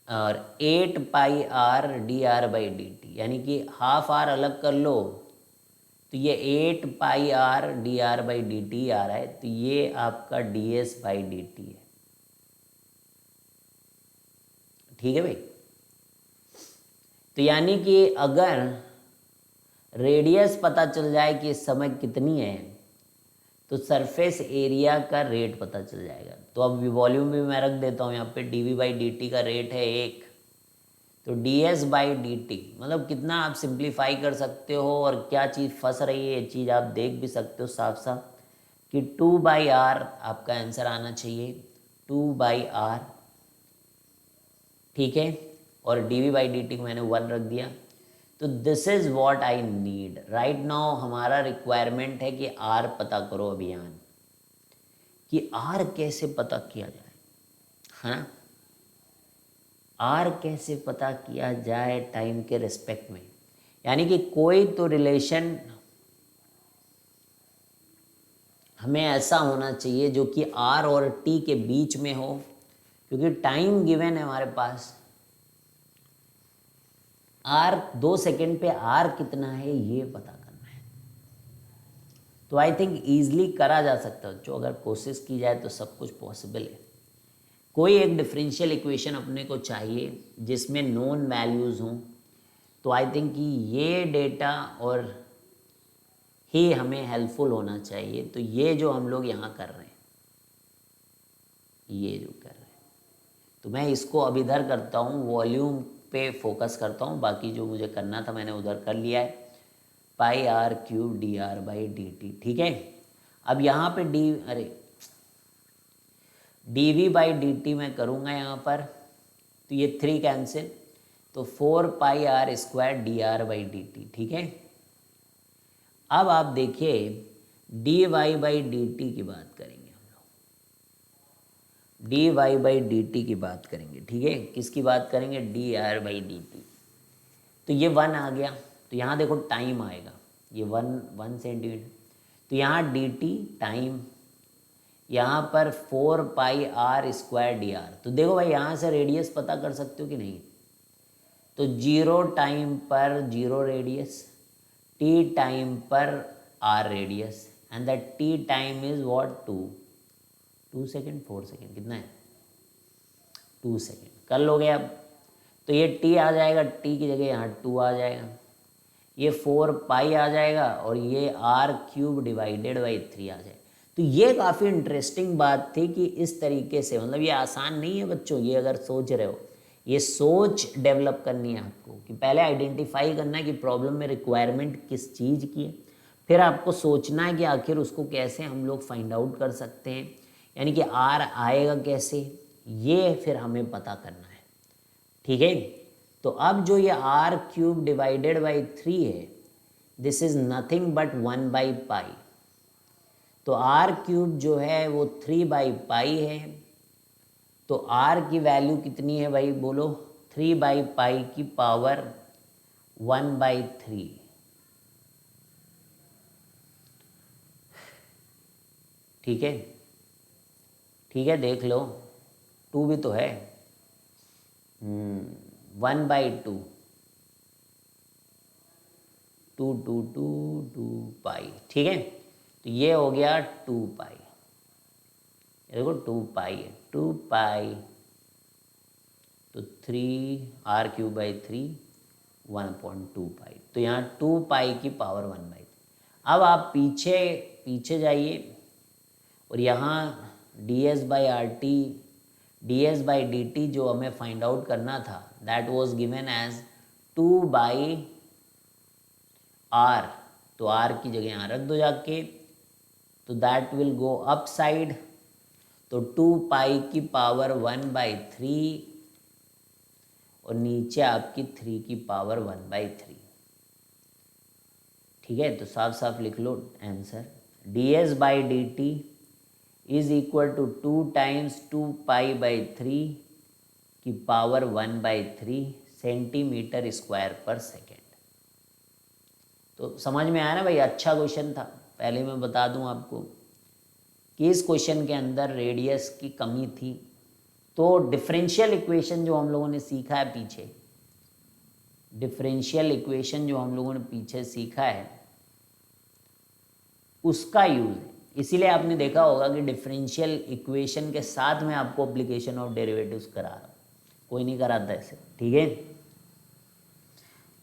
और 8πr dr/dt, यानी कि हाफ आर अलग कर लो तो ये 8πr dr/dt आ रहा है। तो ये आपका ds/dt है। ठीक है भाई। तो यानी कि अगर रेडियस पता चल जाए कि इस समय कितनी है, तो सरफेस एरिया का रेट पता चल जाएगा। तो अब वॉल्यूम भी मैं रख देता हूँ यहाँ पे, dv/dt का रेट है 1, तो ds/dt मतलब कितना आप सिंप्लीफाई कर सकते हो, और क्या चीज़ फंस रही है ये चीज़ आप देख भी सकते हो साफ साफ कि 2/r आपका आंसर आना चाहिए, 2/r। ठीक है, और dv/dt को मैंने 1 रख दिया। तो this is what I need right now. हमारा रिक्वायरमेंट है कि r पता करो अभियान, कि r कैसे पता किया जाए, है ना, r कैसे पता किया जाए टाइम के रिस्पेक्ट में। यानी कि कोई तो रिलेशन हमें ऐसा होना चाहिए जो कि r और t के बीच में हो, क्योंकि टाइम गिवन है हमारे पास। r 2 सेकेंड पे r कितना है ये पता करना है। तो आई थिंक ईजिली करा जा सकता है, जो अगर कोशिश की जाए तो सब कुछ पॉसिबल है। कोई एक डिफरेंशियल इक्वेशन अपने को चाहिए जिसमें नोन वैल्यूज़ हों, तो आई थिंक कि ये डेटा और ही हमें हेल्पफुल होना चाहिए। तो ये जो हम लोग यहाँ कर रहे हैं, ये जो कर रहे हैं, तो मैं इसको अब इधर करता हूँ, वॉल्यूम पे फोकस करता हूँ। बाकी जो मुझे करना था मैंने उधर कर लिया है, πr³ dr/dt। ठीक है, अब यहाँ पे dv/dt मैं करूँगा यहाँ पर, तो ये 3 कैंसिल, तो 4πr² dr/dt। ठीक है, अब आप देखिए dy/dt की बात करेंगे हम लोग, dy/dt की बात करेंगे। ठीक है, किसकी बात करेंगे, dr/dt। तो ये 1 आ गया, तो यहाँ देखो टाइम आएगा, ये 1 सेंटीमीटर, तो यहाँ dt टाइम, यहाँ पर 4πr² dr। तो देखो भाई, यहाँ से रेडियस पता कर सकते हो कि नहीं। तो 0 टाइम पर 0 रेडियस, t टाइम पर r radius, and that t time is what 2 second 4 second, कितना है 2 सेकेंड। कर लोगे अब? तो ये टी आ जाएगा, टी की जगह यहाँ 2 आ जाएगा, ये 4 पाई आ जाएगा और ये आर क्यूब डिवाइडेड बाई 3 आ जाएगा। तो ये काफ़ी इंटरेस्टिंग बात थी कि इस तरीके से, मतलब ये आसान नहीं है बच्चों, ये अगर सोच रहे हो, ये सोच डेवलप करनी है आपको कि पहले आइडेंटिफाई करना है कि प्रॉब्लम में रिक्वायरमेंट किस चीज़ की है, फिर आपको सोचना है कि आखिर उसको कैसे हम लोग फाइंड आउट कर सकते हैं, यानी कि आर आएगा कैसे, ये फिर हमें पता करना है। ठीक है, तो अब जो ये आर क्यूब डिवाइडेड बाई 3 है, दिस इज नथिंग बट 1/पाई। तो आर क्यूब जो है वो 3/पाई है। तो आर की वैल्यू कितनी है भाई, बोलो? 3/पाई की पावर 1/3। ठीक है, ठीक है, देख लो, 2 भी तो है। 1/2, 2 ठीक है, तो ये हो गया 2 पाई। देखो 2 पाई है, 2 पाई, तो 3r³/3 1/2 पाई, तो यहाँ 2 पाई की पावर 1/3। अब आप पीछे पीछे जाइए और यहाँ ds/rt ds/dt जो हमें फाइंड आउट करना था, that was given as 2/r। तो r की जगह यहाँ रख दो जाके, तो that will go up side, तो 2 पाई की पावर 1/3 और नीचे आपकी 3 की पावर 1/3। ठीक है, तो साफ साफ लिख लो answer, ds/dt is equal to 2 times 2 पाई/3 की power 1/3 centimetre square per second. तो समझ में आया ना भाई, अच्छा क्वेश्चन था। पहले मैं बता दूं आपको कि इस क्वेश्चन के अंदर रेडियस की कमी थी। तो डिफरेंशियल इक्वेशन जो हम लोगों ने सीखा है पीछे, डिफरेंशियल इक्वेशन जो हम लोगों ने पीछे सीखा है, उसका यूज है। इसीलिए आपने देखा होगा कि डिफरेंशियल इक्वेशन के साथ में आपको एप्लीकेशन ऑफ डेरिवेटिव्स करा रहा हूँ, कोई नहीं कराता ऐसे। ठीक है,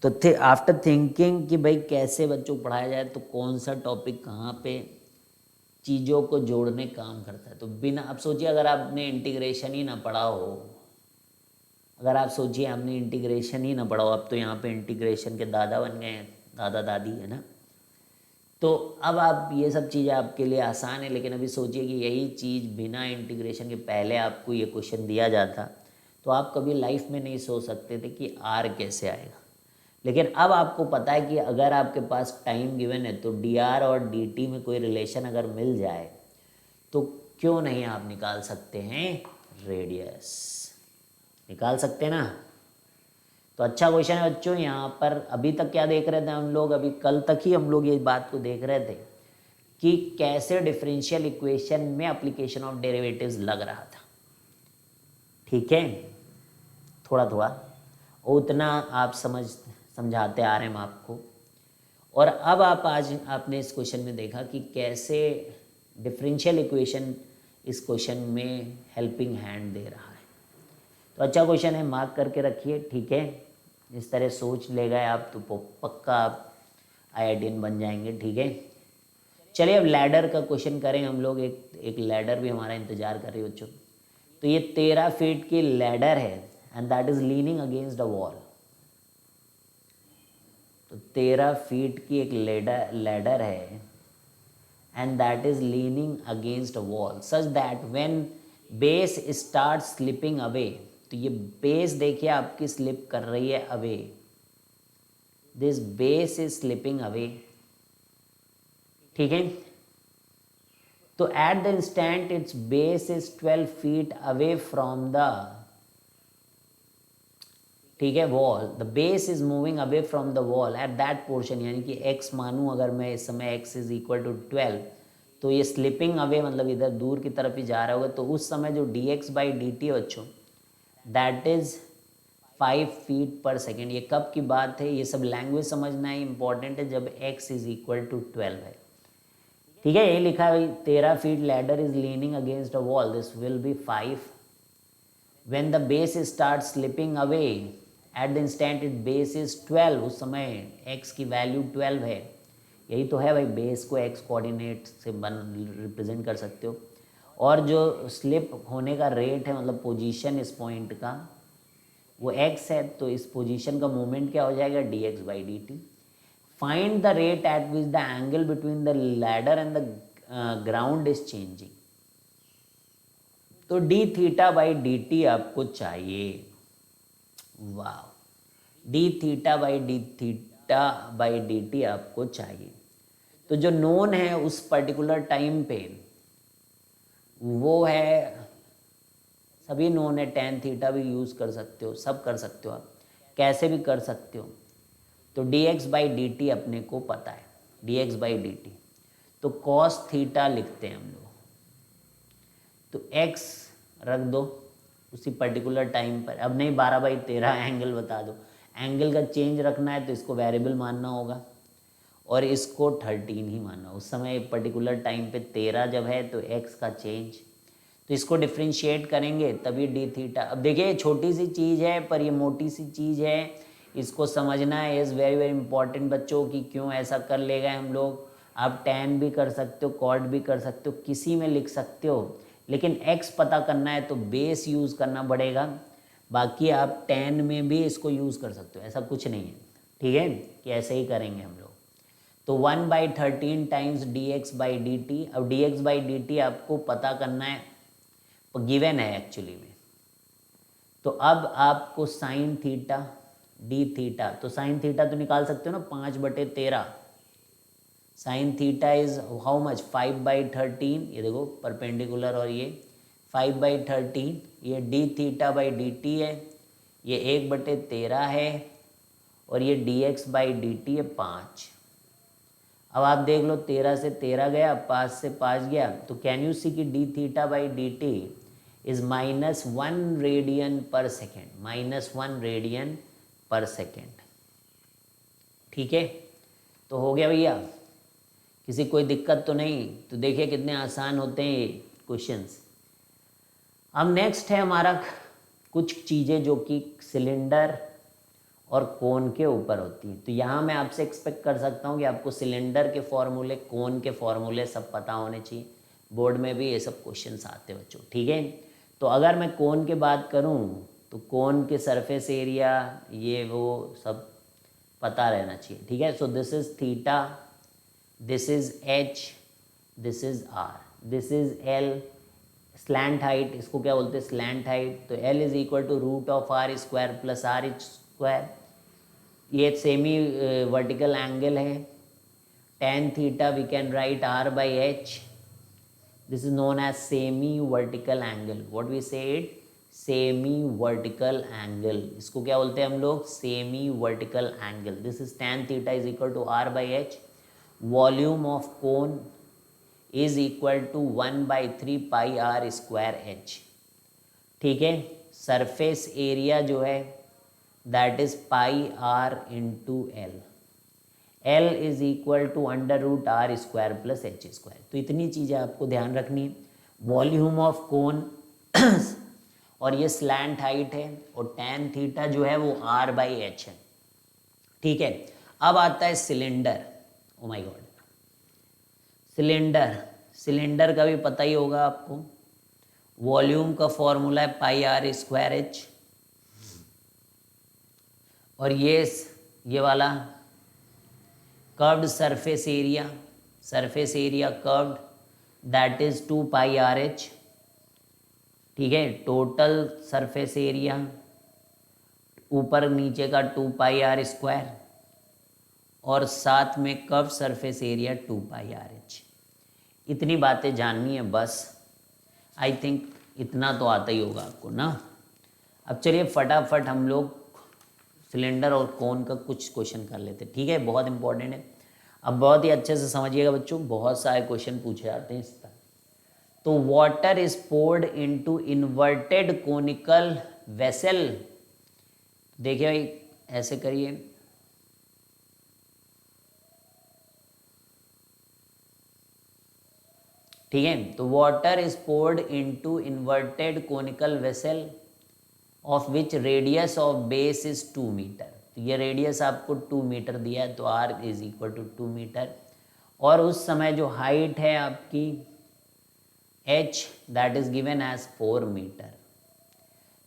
तो आफ्टर थिंकिंग कि भाई कैसे बच्चों को पढ़ाया जाए, तो कौन सा टॉपिक कहाँ पे चीज़ों को जोड़ने काम करता है, तो बिना, अब सोचिए अगर आपने इंटीग्रेशन ही ना पढ़ा हो, अगर आप सोचिए हमने इंटीग्रेशन ही ना पढ़ा हो, अब तो यहाँ पे इंटीग्रेशन के दादा बन गए हैं, दादा दादी, है ना। तो अब आप ये सब चीज़ें आपके लिए आसान है, लेकिन अभी सोचिए कि यही चीज़ बिना इंटीग्रेशन के पहले आपको ये क्वेश्चन दिया जाता, तो आप कभी लाइफ में नहीं सोच सकते थे कि आर कैसे आएगा। लेकिन अब आपको पता है कि अगर आपके पास टाइम गिवन है, तो डी आर और डी टी में कोई रिलेशन अगर मिल जाए, तो क्यों नहीं आप निकाल सकते हैं रेडियस, निकाल सकते हैं ना। तो अच्छा क्वेश्चन है बच्चों। यहाँ पर अभी तक क्या देख रहे थे हम लोग, अभी कल तक ही हम लोग ये बात को देख रहे थे कि कैसे डिफरेंशियल इक्वेशन में एप्लीकेशन ऑफ डेरिवेटिव्स लग रहा था। ठीक है, थोड़ा थोड़ा उतना आप समझाते आ रहे हैं हम आपको। और अब आज आपने इस क्वेश्चन में देखा कि कैसे डिफरेंशियल इक्वेशन इस क्वेश्चन में हेल्पिंग हैंड दे रहा है। तो अच्छा क्वेश्चन है, मार्क करके रखिए। ठीक है, इस तरह सोच ले गए आप तो पक्का आप IITian बन जाएंगे। ठीक है, चलिए अब लैडर का क्वेश्चन करें हम लोग। एक लैडर भी हमारा इंतजार कर रही है बच्चों। तो ये 13 फीट की लैडर है and that is leaning against the wall. तो 13 फीट की एक लैडर है and that is leaning against a wall such that when base start slipping away, तो ये बेस देखिए आपकी स्लिप कर रही है away, this base is slipping away. ठीक है, तो at the instant its base is 12 feet away from the, ठीक है, wall, the base is moving away from the wall at that portion, यानी कि x मानूं अगर मैं इस समय x इज इक्वल टू 12, तो ये स्लिपिंग अवे मतलब इधर दूर की तरफ ही जा रहा होगा। तो उस समय जो dx/dt है बच्चों, that is 5 feet per second. ये कब की बात है, ये सब लैंग्वेज समझना ही इंपॉर्टेंट है, जब x इज इक्वल टू 12 है। ठीक है, ये लिखा है 13 feet ladder is leaning against a wall, this will be 5 when the base start slipping away at the instant it base is 12, उस समय x की वैल्यू 12 है। यही तो है भाई, बेस को x कोऑर्डिनेट से रिप्रेजेंट कर सकते हो। और जो स्लिप होने का रेट है, मतलब पोजीशन इस पॉइंट का, वो x है, तो इस पोजीशन का मोमेंट क्या हो जाएगा, dx/dt। Find the rate at which the angle between the ladder and the ground is changing. तो d θ/dt आपको चाहिए। वाह, d θ/dt आपको चाहिए। तो जो नोन है उस पर्टिकुलर टाइम पे वो है, सभी नोन है, tan θ भी यूज़ कर सकते हो, सब कर सकते हो, आप कैसे भी कर सकते हो। तो dx/dt अपने को पता है, dx/dt। तो cos θ लिखते हैं हम लोग, तो x रख दो उसी पर्टिकुलर टाइम पर। अब नहीं 12/13 एंगल बता दो, एंगल का चेंज रखना है तो इसको वेरिएबल मानना होगा और इसको 13 ही मानना। उस समय पर्टिकुलर टाइम पे 13 जब है तो x का चेंज, तो इसको डिफ्रेंशिएट करेंगे तभी d θ। अब देखिए छोटी सी चीज़ है पर ये मोटी सी चीज़ है, इसको समझना है, इज़ वेरी वेरी इंपॉर्टेंट बच्चों की क्यों ऐसा कर ले गए हम लोग। आप tan भी कर सकते हो, cot भी कर सकते हो, किसी में लिख सकते हो, लेकिन x पता करना है तो बेस यूज़ करना पड़ेगा। बाकी आप tan में भी इसको यूज़ कर सकते हो, ऐसा कुछ नहीं है, ठीक है, कि ऐसे ही करेंगे हम लोग। तो 1/13 टाइम्स dx/dt। अब dx/dt आपको पता करना है, गिवन है एक्चुअली में। तो अब आपको साइन थीटा d θ, तो साइन थीटा तो निकाल सकते हो ना, 5/13। Sine theta is how much, 5/13। ये देखो परपेंडिकुलर, और ये 5/13, ये d θ/dt है, ये 1/13 है, और ये dx/dt है 5। अब आप देख लो 13 से 13 गया, 5 से 5 गया, तो कैन यू सी कि d θ/dt इज -1 रेडियन पर सेकेंड, -1 रेडियन पर सेकेंड। ठीक है, तो हो गया भैया, किसी कोई दिक्कत तो नहीं। तो देखिए कितने आसान होते हैं ये क्वेश्चंस। अब नेक्स्ट है हमारा कुछ चीज़ें जो कि सिलेंडर और कोन के ऊपर होती हैं। तो यहाँ मैं आपसे एक्सपेक्ट कर सकता हूँ कि आपको सिलेंडर के फॉर्मूले, कोन के फॉर्मूले सब पता होने चाहिए। बोर्ड में भी ये सब क्वेश्चंस आते हैं बच्चों, ठीक है। तो अगर मैं कोन की बात करूँ तो कोन के सरफेस एरिया ये वो सब पता रहना चाहिए, ठीक है। So this is theta, this is h, this is r, this is l. Slant height, इसको क्या बोलते हैं, स्लैंट हाइट। तो l is equal to √r² + r²। ये सेमी वर्टिकल एंगल है। tan θ we can write r/h। This is known as semi vertical angle. What we say it, semi vertical angle. इसको क्या बोलते हैं हम लोग, semi vertical angle. This is tan θ is equal to r/h। Volume of cone is equal to 1/3 πr²h। ठीक है। सरफेस एरिया जो है that is πr × l। l is equal to √r² + h²। तो इतनी चीज़ें आपको ध्यान रखनी है। वॉल्यूम ऑफ कोन और ये स्लैंट हाइट है, और tan θ जो है वो r/h है। ठीक है। अब आता है cylinder. O my God, cylinder, cylinder का भी पता ही होगा आपको। वॉल्यूम का फॉर्मूला है πr²h, और ये वाला curved surface area, surface area curved, that is 2πrh। ठीक है। टोटल सरफेस एरिया ऊपर नीचे का 2πr², और साथ में कर्व सरफेस एरिया 2πrh। इतनी बातें जाननी है बस। आई थिंक इतना तो आता ही होगा आपको ना। अब चलिए फटाफट हम लोग सिलेंडर और कोन का कुछ क्वेश्चन कर लेते हैं, ठीक है। बहुत इंपॉर्टेंट है, अब बहुत ही अच्छे से समझिएगा बच्चों, बहुत सारे क्वेश्चन पूछे जाते हैं इस पर। तो water is poured into inverted conical vessel. देखिए भाई, ऐसे करिए, ठीक है। तो water is poured into inverted conical vessel of which radius of base is 2 metre. तो ये रेडियस आपको 2 मीटर दिया है, तो r is equal to 2 metre. और उस समय जो हाइट है आपकी h that is given as 4 metre.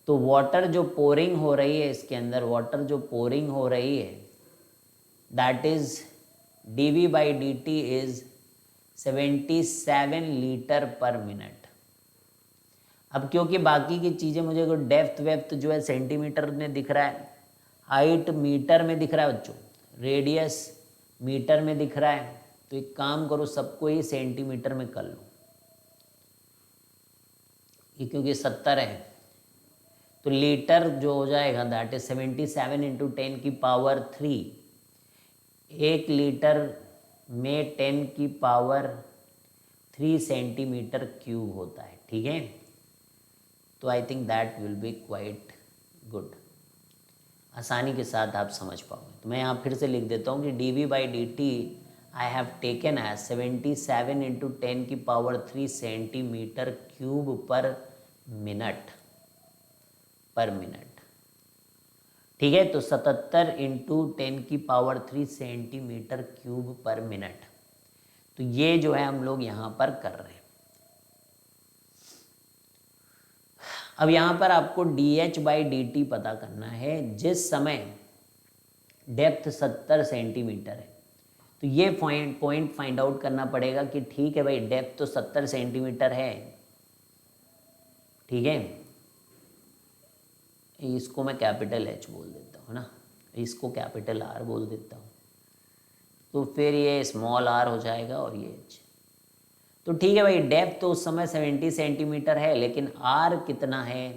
तो वाटर जो पोरिंग हो रही है इसके अंदर, वाटर जो पोरिंग हो रही है that is dv by dt is 77 litre पर मिनट। अब क्योंकि बाकी की चीज़ें मुझे को डेप्थ वेप्थ जो है सेंटीमीटर में दिख रहा है, हाइट मीटर में दिख रहा है बच्चों, रेडियस मीटर में दिख रहा है, तो एक काम करो सबको ही सेंटीमीटर में कर लो। ये क्योंकि 70 है तो लीटर जो हो जाएगा दैट इज 77 इंटू 10 की पावर 3। 1 लीटर में 10 की पावर 3 सेंटीमीटर क्यूब होता है। ठीक है, तो I think that will be quite good, आसानी के साथ आप समझ पाओगे। तो मैं यहाँ फिर से लिख देता हूँ कि dv by dt I have taken as 77 into 10 की power 3 centimetre cube per minute. ठीक है, तो 77 इंटू 10 की power 3 centimetre cube per minute. तो ये जो है हम लोग यहाँ पर कर रहे हैं। अब यहाँ पर आपको dh बाई dt पता करना है जिस समय डेप्थ 70 सेंटीमीटर है। तो ये पॉइंट फाइंड आउट करना पड़ेगा कि ठीक है भाई डेप्थ तो 70 सेंटीमीटर है, ठीक है, इसको मैं कैपिटल H बोल देता हूँ ना, इसको कैपिटल R बोल देता हूँ, तो फिर ये स्मॉल r हो जाएगा और ये H। तो ठीक है भाई डेप्थ तो उस समय 70 सेंटीमीटर है, लेकिन R कितना है,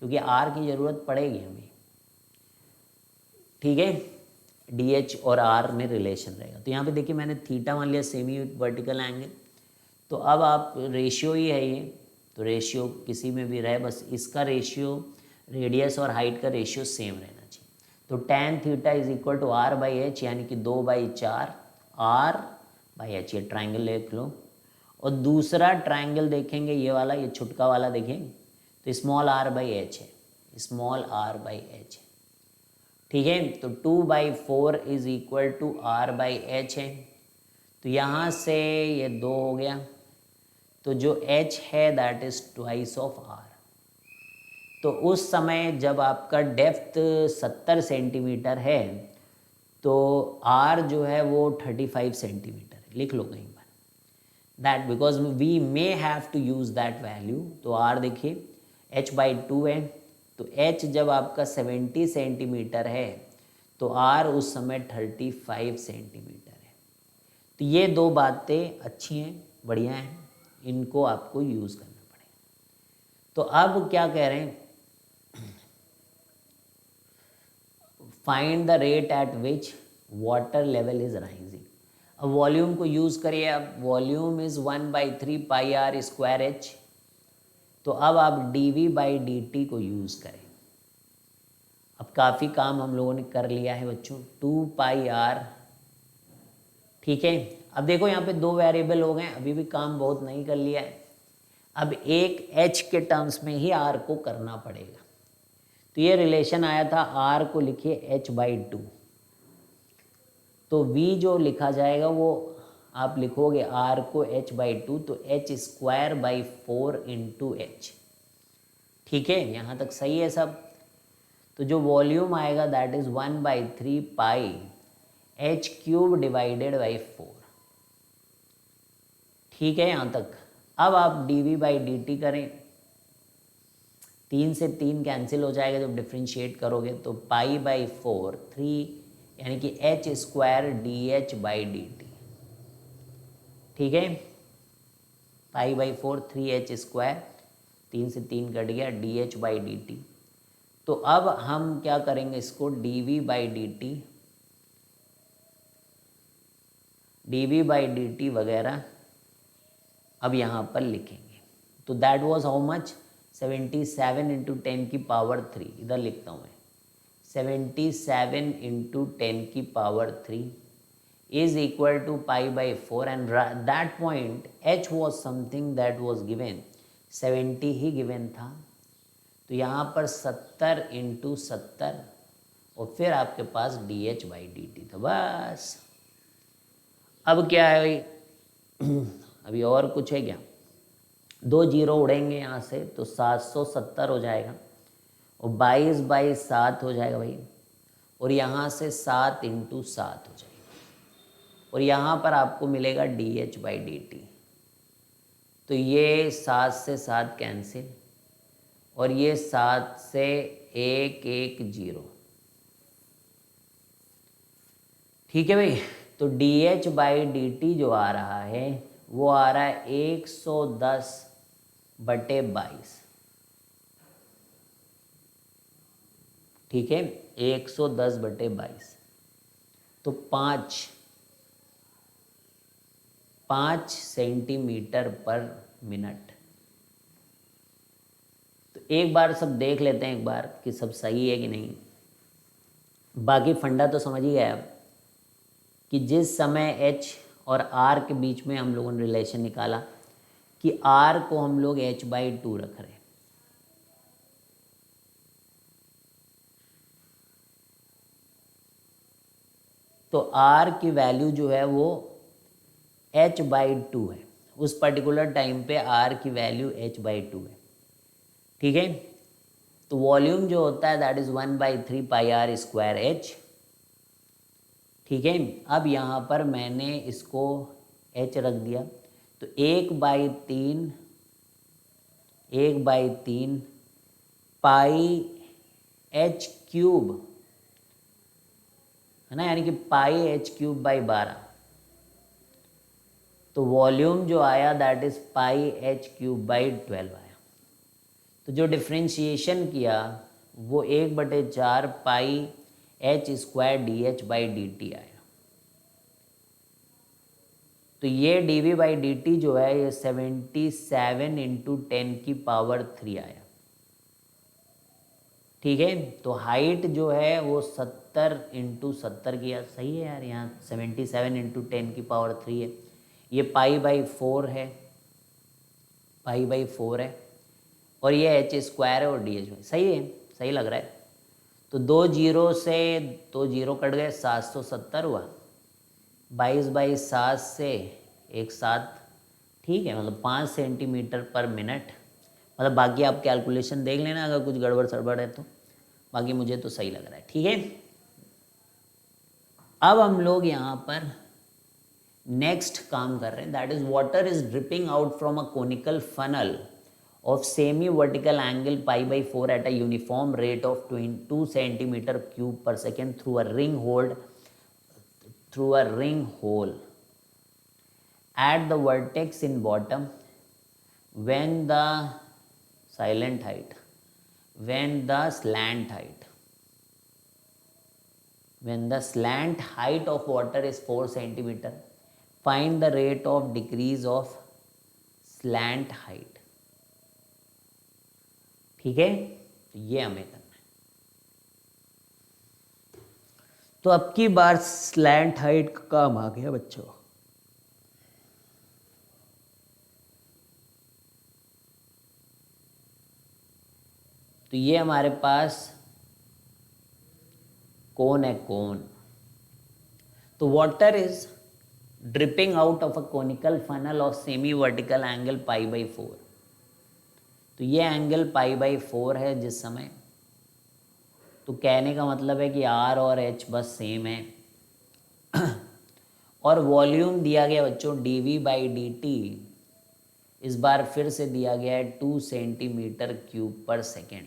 क्योंकि R की ज़रूरत पड़ेगी हमें। ठीक है, DH और R में रिलेशन रहेगा। तो यहाँ पे देखिए मैंने थीटा मान लिया सेमी वर्टिकल एंगल, तो अब आप रेशियो ही है ये, तो रेशियो किसी में भी रहे, बस इसका रेशियो रेडियस और हाइट का रेशियो सेम रहना चाहिए। तो tan theta is equal to R by H, यानी कि 2/4 R बाई एच, ये ट्राइंगल देख लो। और दूसरा ट्राइंगल देखेंगे ये वाला, ये छुटका वाला देखेंगे, तो स्मॉल r बाई एच है, स्मॉल r बाई एच है। ठीक है, तो 2/4 is equal to R by H है। तो यहाँ से ये 2 हो गया, तो जो h है that is twice of R। तो उस समय जब आपका डेप्थ 70 सेंटीमीटर है तो R जो है वो 35 सेंटीमीटर है, लिख लो कहीं पर that, because we may have to use that value. तो R देखिए h/2 है, तो h जब आपका 70 सेंटीमीटर है तो R उस समय 35 सेंटीमीटर है। तो ये 2 बातें अच्छी हैं, बढ़िया हैं, इनको आपको यूज़ करना पड़ेगा। तो अब क्या कह रहे हैं, find the rate at which water level is rising. अब वॉल्यूम को यूज़ करिए, अब volume is 1/3 pi r square h। तो अब आप dv बाई dt को यूज़ करें। अब काफ़ी काम हम लोगों ने कर लिया है बच्चों, 2 पाई r। ठीक है, अब देखो यहाँ पे 2 वेरिएबल हो गए, अभी भी काम बहुत नहीं कर लिया है। अब एक h के टर्म्स में ही r को करना पड़ेगा। तो ये रिलेशन आया था, r को लिखिए h/2, तो v जो लिखा जाएगा वो आप लिखोगे r को h/2, तो h²/4 इंटू h। ठीक है, यहाँ तक सही है सब। तो जो वॉल्यूम आएगा that is 1/3 pi h³ divided by 4। ठीक है यहाँ तक। अब आप dv बाई dt करें, 3 से 3 कैंसिल हो जाएगा जब डिफ्रेंशिएट करोगे, तो π/4 3 यानी कि h² dh बाई dt। ठीक है, π/4 3h², 3 से 3 कट गया, dh बाई dt। तो अब हम क्या करेंगे, इसको dv बाई dt वगैरह अब यहाँ पर लिखेंगे। तो that was how much, 77 into 10 की पावर 3, इधर लिखता हूँ मैं 77 इंटू 10 की power 3 is equal to π/4, and that point h was something that was given 70 he given था, तो यहाँ पर 70 इंटू 70 और फिर आपके पास dH/dt था बस। अब क्या है भाई, अभी और कुछ है क्या, 2 जीरो उड़ेंगे यहाँ से तो 770 हो जाएगा और 22/7 हो जाएगा भाई, और यहाँ से 7 इंटू 7 हो जाएगा और यहाँ पर आपको मिलेगा dH/dt। तो ये 7 से 7 कैंसिल और ये 7 से 1 1 0। ठीक है भाई, तो dH/dt जो आ रहा है वो आ रहा है 110/22। ठीक है, 110/22 तो 5 सेंटीमीटर पर मिनट। तो एक बार सब देख लेते हैं एक बार कि सब सही है कि नहीं। बाकी फंडा तो समझ ही गए आप कि जिस समय H और R के बीच में हम लोगों ने रिलेशन निकाला कि R को हम लोग H/2 रख रहे हैं, तो R की वैल्यू जो है वो H/2 है। उस पर्टिकुलर टाइम पे R की वैल्यू H/2 है। ठीक है, तो वॉल्यूम जो होता है that is 1/3 pi R square H। ठीक है, अब यहाँ पर मैंने इसको H रख दिया तो 1/3 पाई H³ है ना, यानी कि पाई H³/12। तो वॉल्यूम जो आया दैट इज पाई H³/12 आया। तो जो डिफ्रेंशिएशन किया वो 1/4 पाई H² dH/dt आया। तो ये dV/dt जो है ये 77 इंटू 10⁻³ आया। ठीक है, तो हाइट जो है वो 70 इंटू 70 किया, सही है यार, यहाँ 77 इंटू 10⁻³ है, ये π/4 है, π/4 है और ये H² है और DH में, सही है, सही लग रहा है। तो 2 जीरो से 2 जीरो कट गए, 770 हुआ, 22/7 से 1 7। ठीक है, मतलब 5 सेंटीमीटर पर मिनट। मतलब बाकी आप कैलकुलेशन देख लेना अगर कुछ गड़बड़ सड़बड़ है तो, बाकी मुझे तो सही लग रहा है। ठीक है, अब हम लोग यहाँ पर नेक्स्ट काम कर रहे हैं, that is water is dripping out from a conical funnel of semi-vertical angle π/4 at a uniform rate of 2 cm³ per second through a ring hole at the vertex in bottom when the slant height of water is 4 cm, find the rate of decrease of slant height। ठीक है, तो ये हमें करना है। तो अब की बार स्लैंट हाइट का काम आ गया बच्चों। तो ये हमारे पास कोन है, कोन। तो water is dripping out of a conical funnel of semi vertical angle π/4। तो ये एंगल π/4 है जिस समय, तो कहने का मतलब है कि R और H बस सेम है। और वॉल्यूम दिया गया बच्चों dV/dt, इस बार फिर से दिया गया है 2 cm³ पर सेकेंड।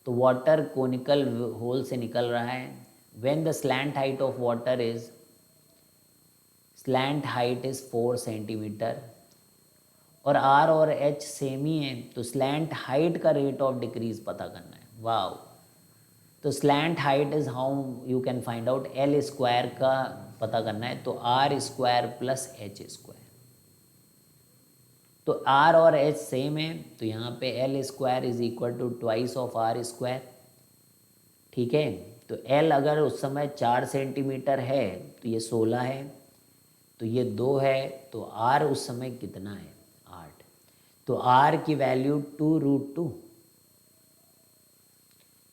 तो वाटर कोनिकल होल से निकल रहा है। When the slant height of water is 4 centimetre और R और H सेम ही है, तो स्लैंट हाइट का रेट ऑफ डिक्रीज पता करना है। वाओ, तो slant height is how you can find out, L² का पता करना है, तो R² प्लस H²। तो R और H सेम है, तो यहाँ पे L² is equal to twice of R²। ठीक है, तो L अगर उस समय 4 सेंटीमीटर है तो ये 16 है, तो ये 2 है, तो R उस समय कितना है, 8। तो R की वैल्यू 2√2,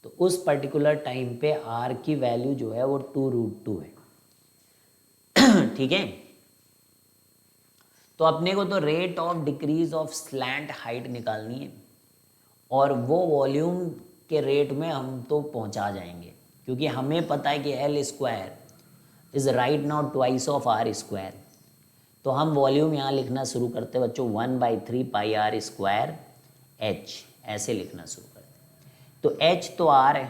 तो उस पर्टिकुलर टाइम पे आर की वैल्यू जो है वो 2√2 है। ठीक है, तो अपने को तो rate of decrease of slant height निकालनी है और वो वॉल्यूम के रेट में हम तो पहुंचा जाएंगे, क्योंकि हमें पता है कि L square is right now twice of R square. तो हम वॉल्यूम यहाँ लिखना शुरू करते हैं बच्चों, 1/3 पाई आर स्क्वायर एच, ऐसे लिखना शुरू करते हैं। तो एच तो आर है,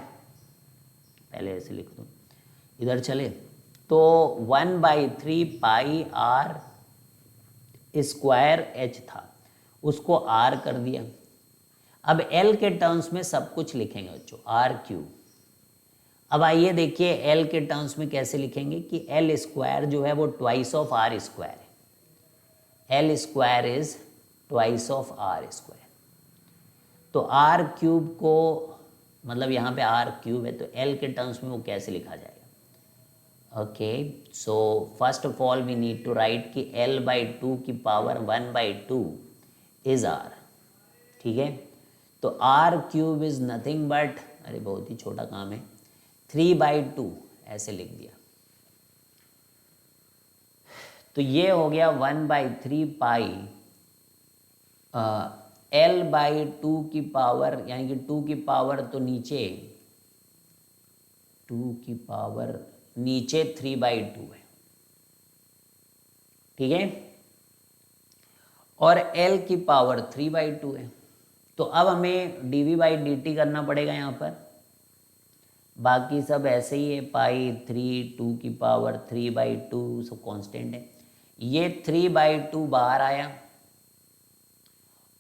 पहले ऐसे लिख दो, इधर चले तो 1/3 पाई आर स्क्वायर एच था, उसको आर कर दिया। अब एल के टर्म्स में सब कुछ लिखेंगे बच्चों, आर क्यूब। अब आइए देखिए एल के टर्म्स में कैसे लिखेंगे कि एल स्क्वायर जो है वो ट्वाइस ऑफ आर स्क्वायर है, L square is twice of R square. तो आर क्यूब को मतलब यहाँ पे आर क्यूब है, तो एल के टर्म्स में वो कैसे लिखा जाएगा? Okay, so first of all we need to write कि L/2 की पावर 1/2 इज आर। ठीक है, तो R cube is nothing but, अरे बहुत ही छोटा काम है, 3/2 ऐसे लिख दिया। तो ये हो गया 1/3 पाई L/2 की पावर, यानी कि 2 की पावर तो नीचे, 2 की पावर नीचे 3/2 है। ठीक है, और L की पावर 3/2 है। तो अब हमें dv/dt करना पड़ेगा यहाँ पर, बाकी सब ऐसे ही है, पाई 3, 2 की पावर 3/2 सब कांस्टेंट है। ये 3/2 बाहर आया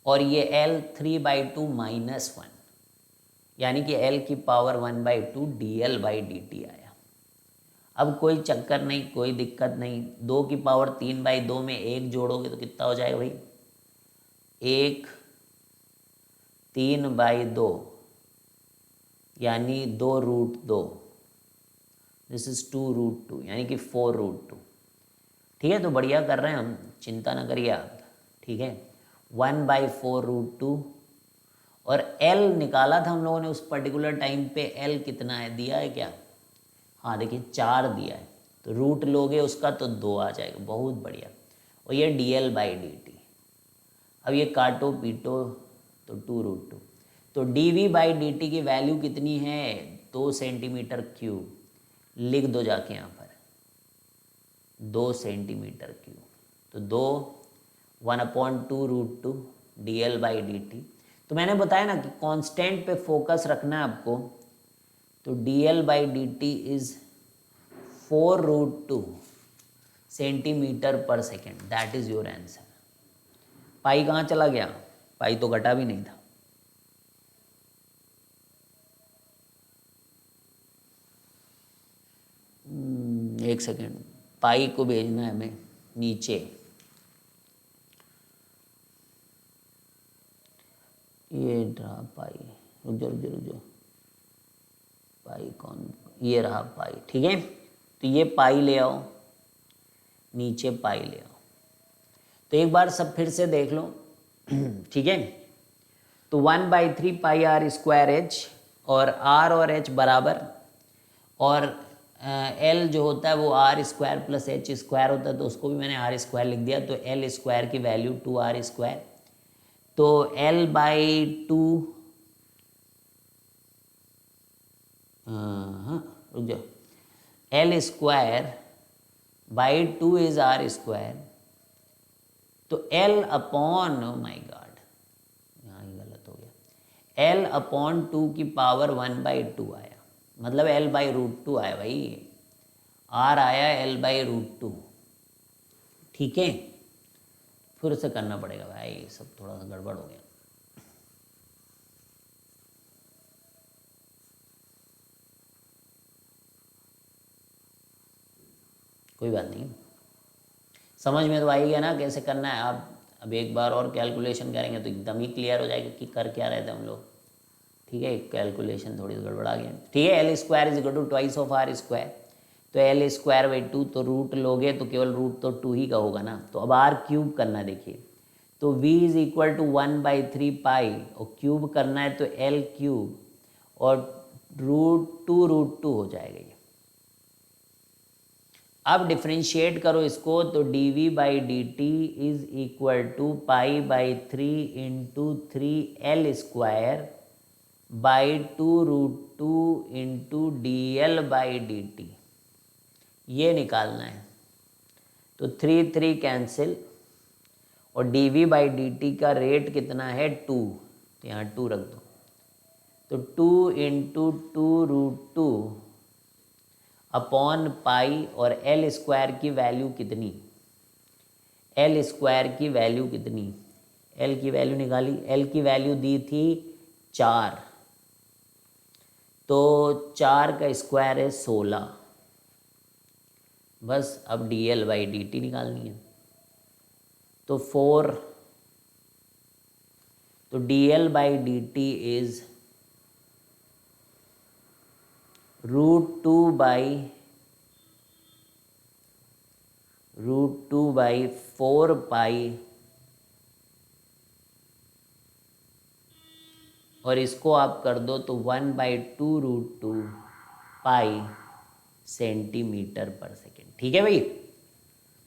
और ये L 3/2 -1, यानी कि L की पावर 1/2 dl/dt आया। अब कोई चक्कर नहीं, कोई दिक्कत नहीं, 2 की पावर 3/2 में 1 जोड़ोगे तो कितना हो जाएगा भाई? 1 3/2 यानी 2√2, दिस इज 2√2 यानी कि 4√2। ठीक है, तो बढ़िया कर रहे हैं हम, चिंता ना करिए आप। ठीक है, 1/4√2 और L निकाला था हम लोगों ने उस पर्टिकुलर टाइम पे, L कितना है दिया है क्या? हाँ देखिए 4 दिया है, तो रूट लोगे उसका तो 2 आ जाएगा, बहुत बढ़िया। और ये dl/dt, अब ये काटो पीटो तो 2√2, तो dv/dt की वैल्यू कितनी है? 2 सेंटीमीटर क्यूब, लिख दो जाके यहाँ पर 2 सेंटीमीटर क्यूब। तो 2 1/2√2 dl/dt। तो मैंने बताया ना कि कांस्टेंट पे फोकस रखना है आपको, तो dl/dt is 4√2 centimetre per second, that is your answer. Pi कहाँ चला गया? पाई तो घटा भी नहीं था। एक सेकेंड, पाई को भेजना है हमें नीचे, ये रहा पाई, रुक जाओ, पाई कौन, ये रहा पाई। ठीक है, तो ये पाई ले आओ, नीचे पाई ले आओ। तो एक बार सब फिर से देख लो। ठीक है, तो 1/3 पाई आर स्क्वायर एच, और आर और एच बराबर, और एल जो होता है वो R square plus H square होता है, तो उसको भी मैंने आर स्क्वायर लिख दिया। तो एल स्क्वायर की वैल्यू 2r स्क्वायर, तो L/2, रुक जाओ, L square by 2 is R square, तो L अपॉन, माई गॉड यहाँ ही गलत हो गया, L/2 की पावर 1/2 आया, मतलब L/√2 आया भाई, R आया L/√2। ठीक है, फिर से करना पड़ेगा भाई, सब थोड़ा सा गड़बड़ हो गया। कोई बात नहीं, समझ में तो आई गया ना कैसे करना है। आप अब एक बार और कैलकुलेशन करेंगे तो एकदम ही क्लियर हो जाएगा कि कर क्या रहे थे हम लोग। ठीक है, कैलकुलेशन थोड़ी गड़बड़ा गया। ठीक है, L square is equal to twice of R square, तो L स्क्वायर बाई 2, तो रूट लोगे तो केवल रूट तो 2 ही का होगा ना। तो अब आर क्यूब करना है, देखिए, तो V is equal to 1/3 pi, और क्यूब करना है तो L क्यूब, और रूट टू हो जाएगा ये। अब डिफ्रेंशिएट करो इसको तो D V by D T is equal to pi by 3 × 3 L² by 2√2 into D L by D T, ये निकालना है। तो 3 कैंसिल और D V by D T का रेट कितना है 2, तो यहाँ 2 रख दो। तो 2 इंटू 2√2 अपॉन पाई, और एल स्क्वायर की वैल्यू कितनी, एल स्क्वायर की वैल्यू कितनी, एल की वैल्यू निकाली, एल की वैल्यू दी थी 4, तो 4 का स्क्वायर है 16। बस अब D L by D T निकालनी है। तो 4, तो D L by D T is √2 by 4 पाई, और इसको आप कर दो तो 1/2√2 पाई सेंटीमीटर पर सेकेंड। ठीक है भाई,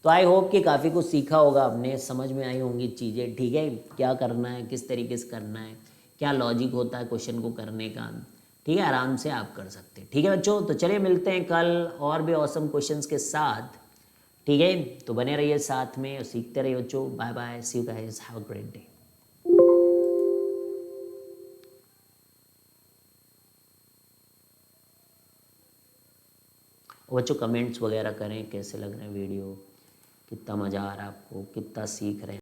तो आई होप कि काफ़ी कुछ सीखा होगा आपने, समझ में आई होंगी चीज़ें। ठीक है, क्या करना है, किस तरीके से करना है, क्या लॉजिक होता है क्वेश्चन को करने का। ठीक है, आराम से आप कर सकते हैं। ठीक है बच्चों, तो चलिए मिलते हैं कल और भी ऑसम क्वेश्चंस के साथ। ठीक है, तो बने रहिए साथ में और सीखते रहिए बच्चों। Bye bye, see you guys, have a great day. बच्चों कमेंट्स वगैरह करें, कैसे लग रहे हैं वीडियो, कितना मज़ा आ रहा है आपको, कितना सीख रहे हैं।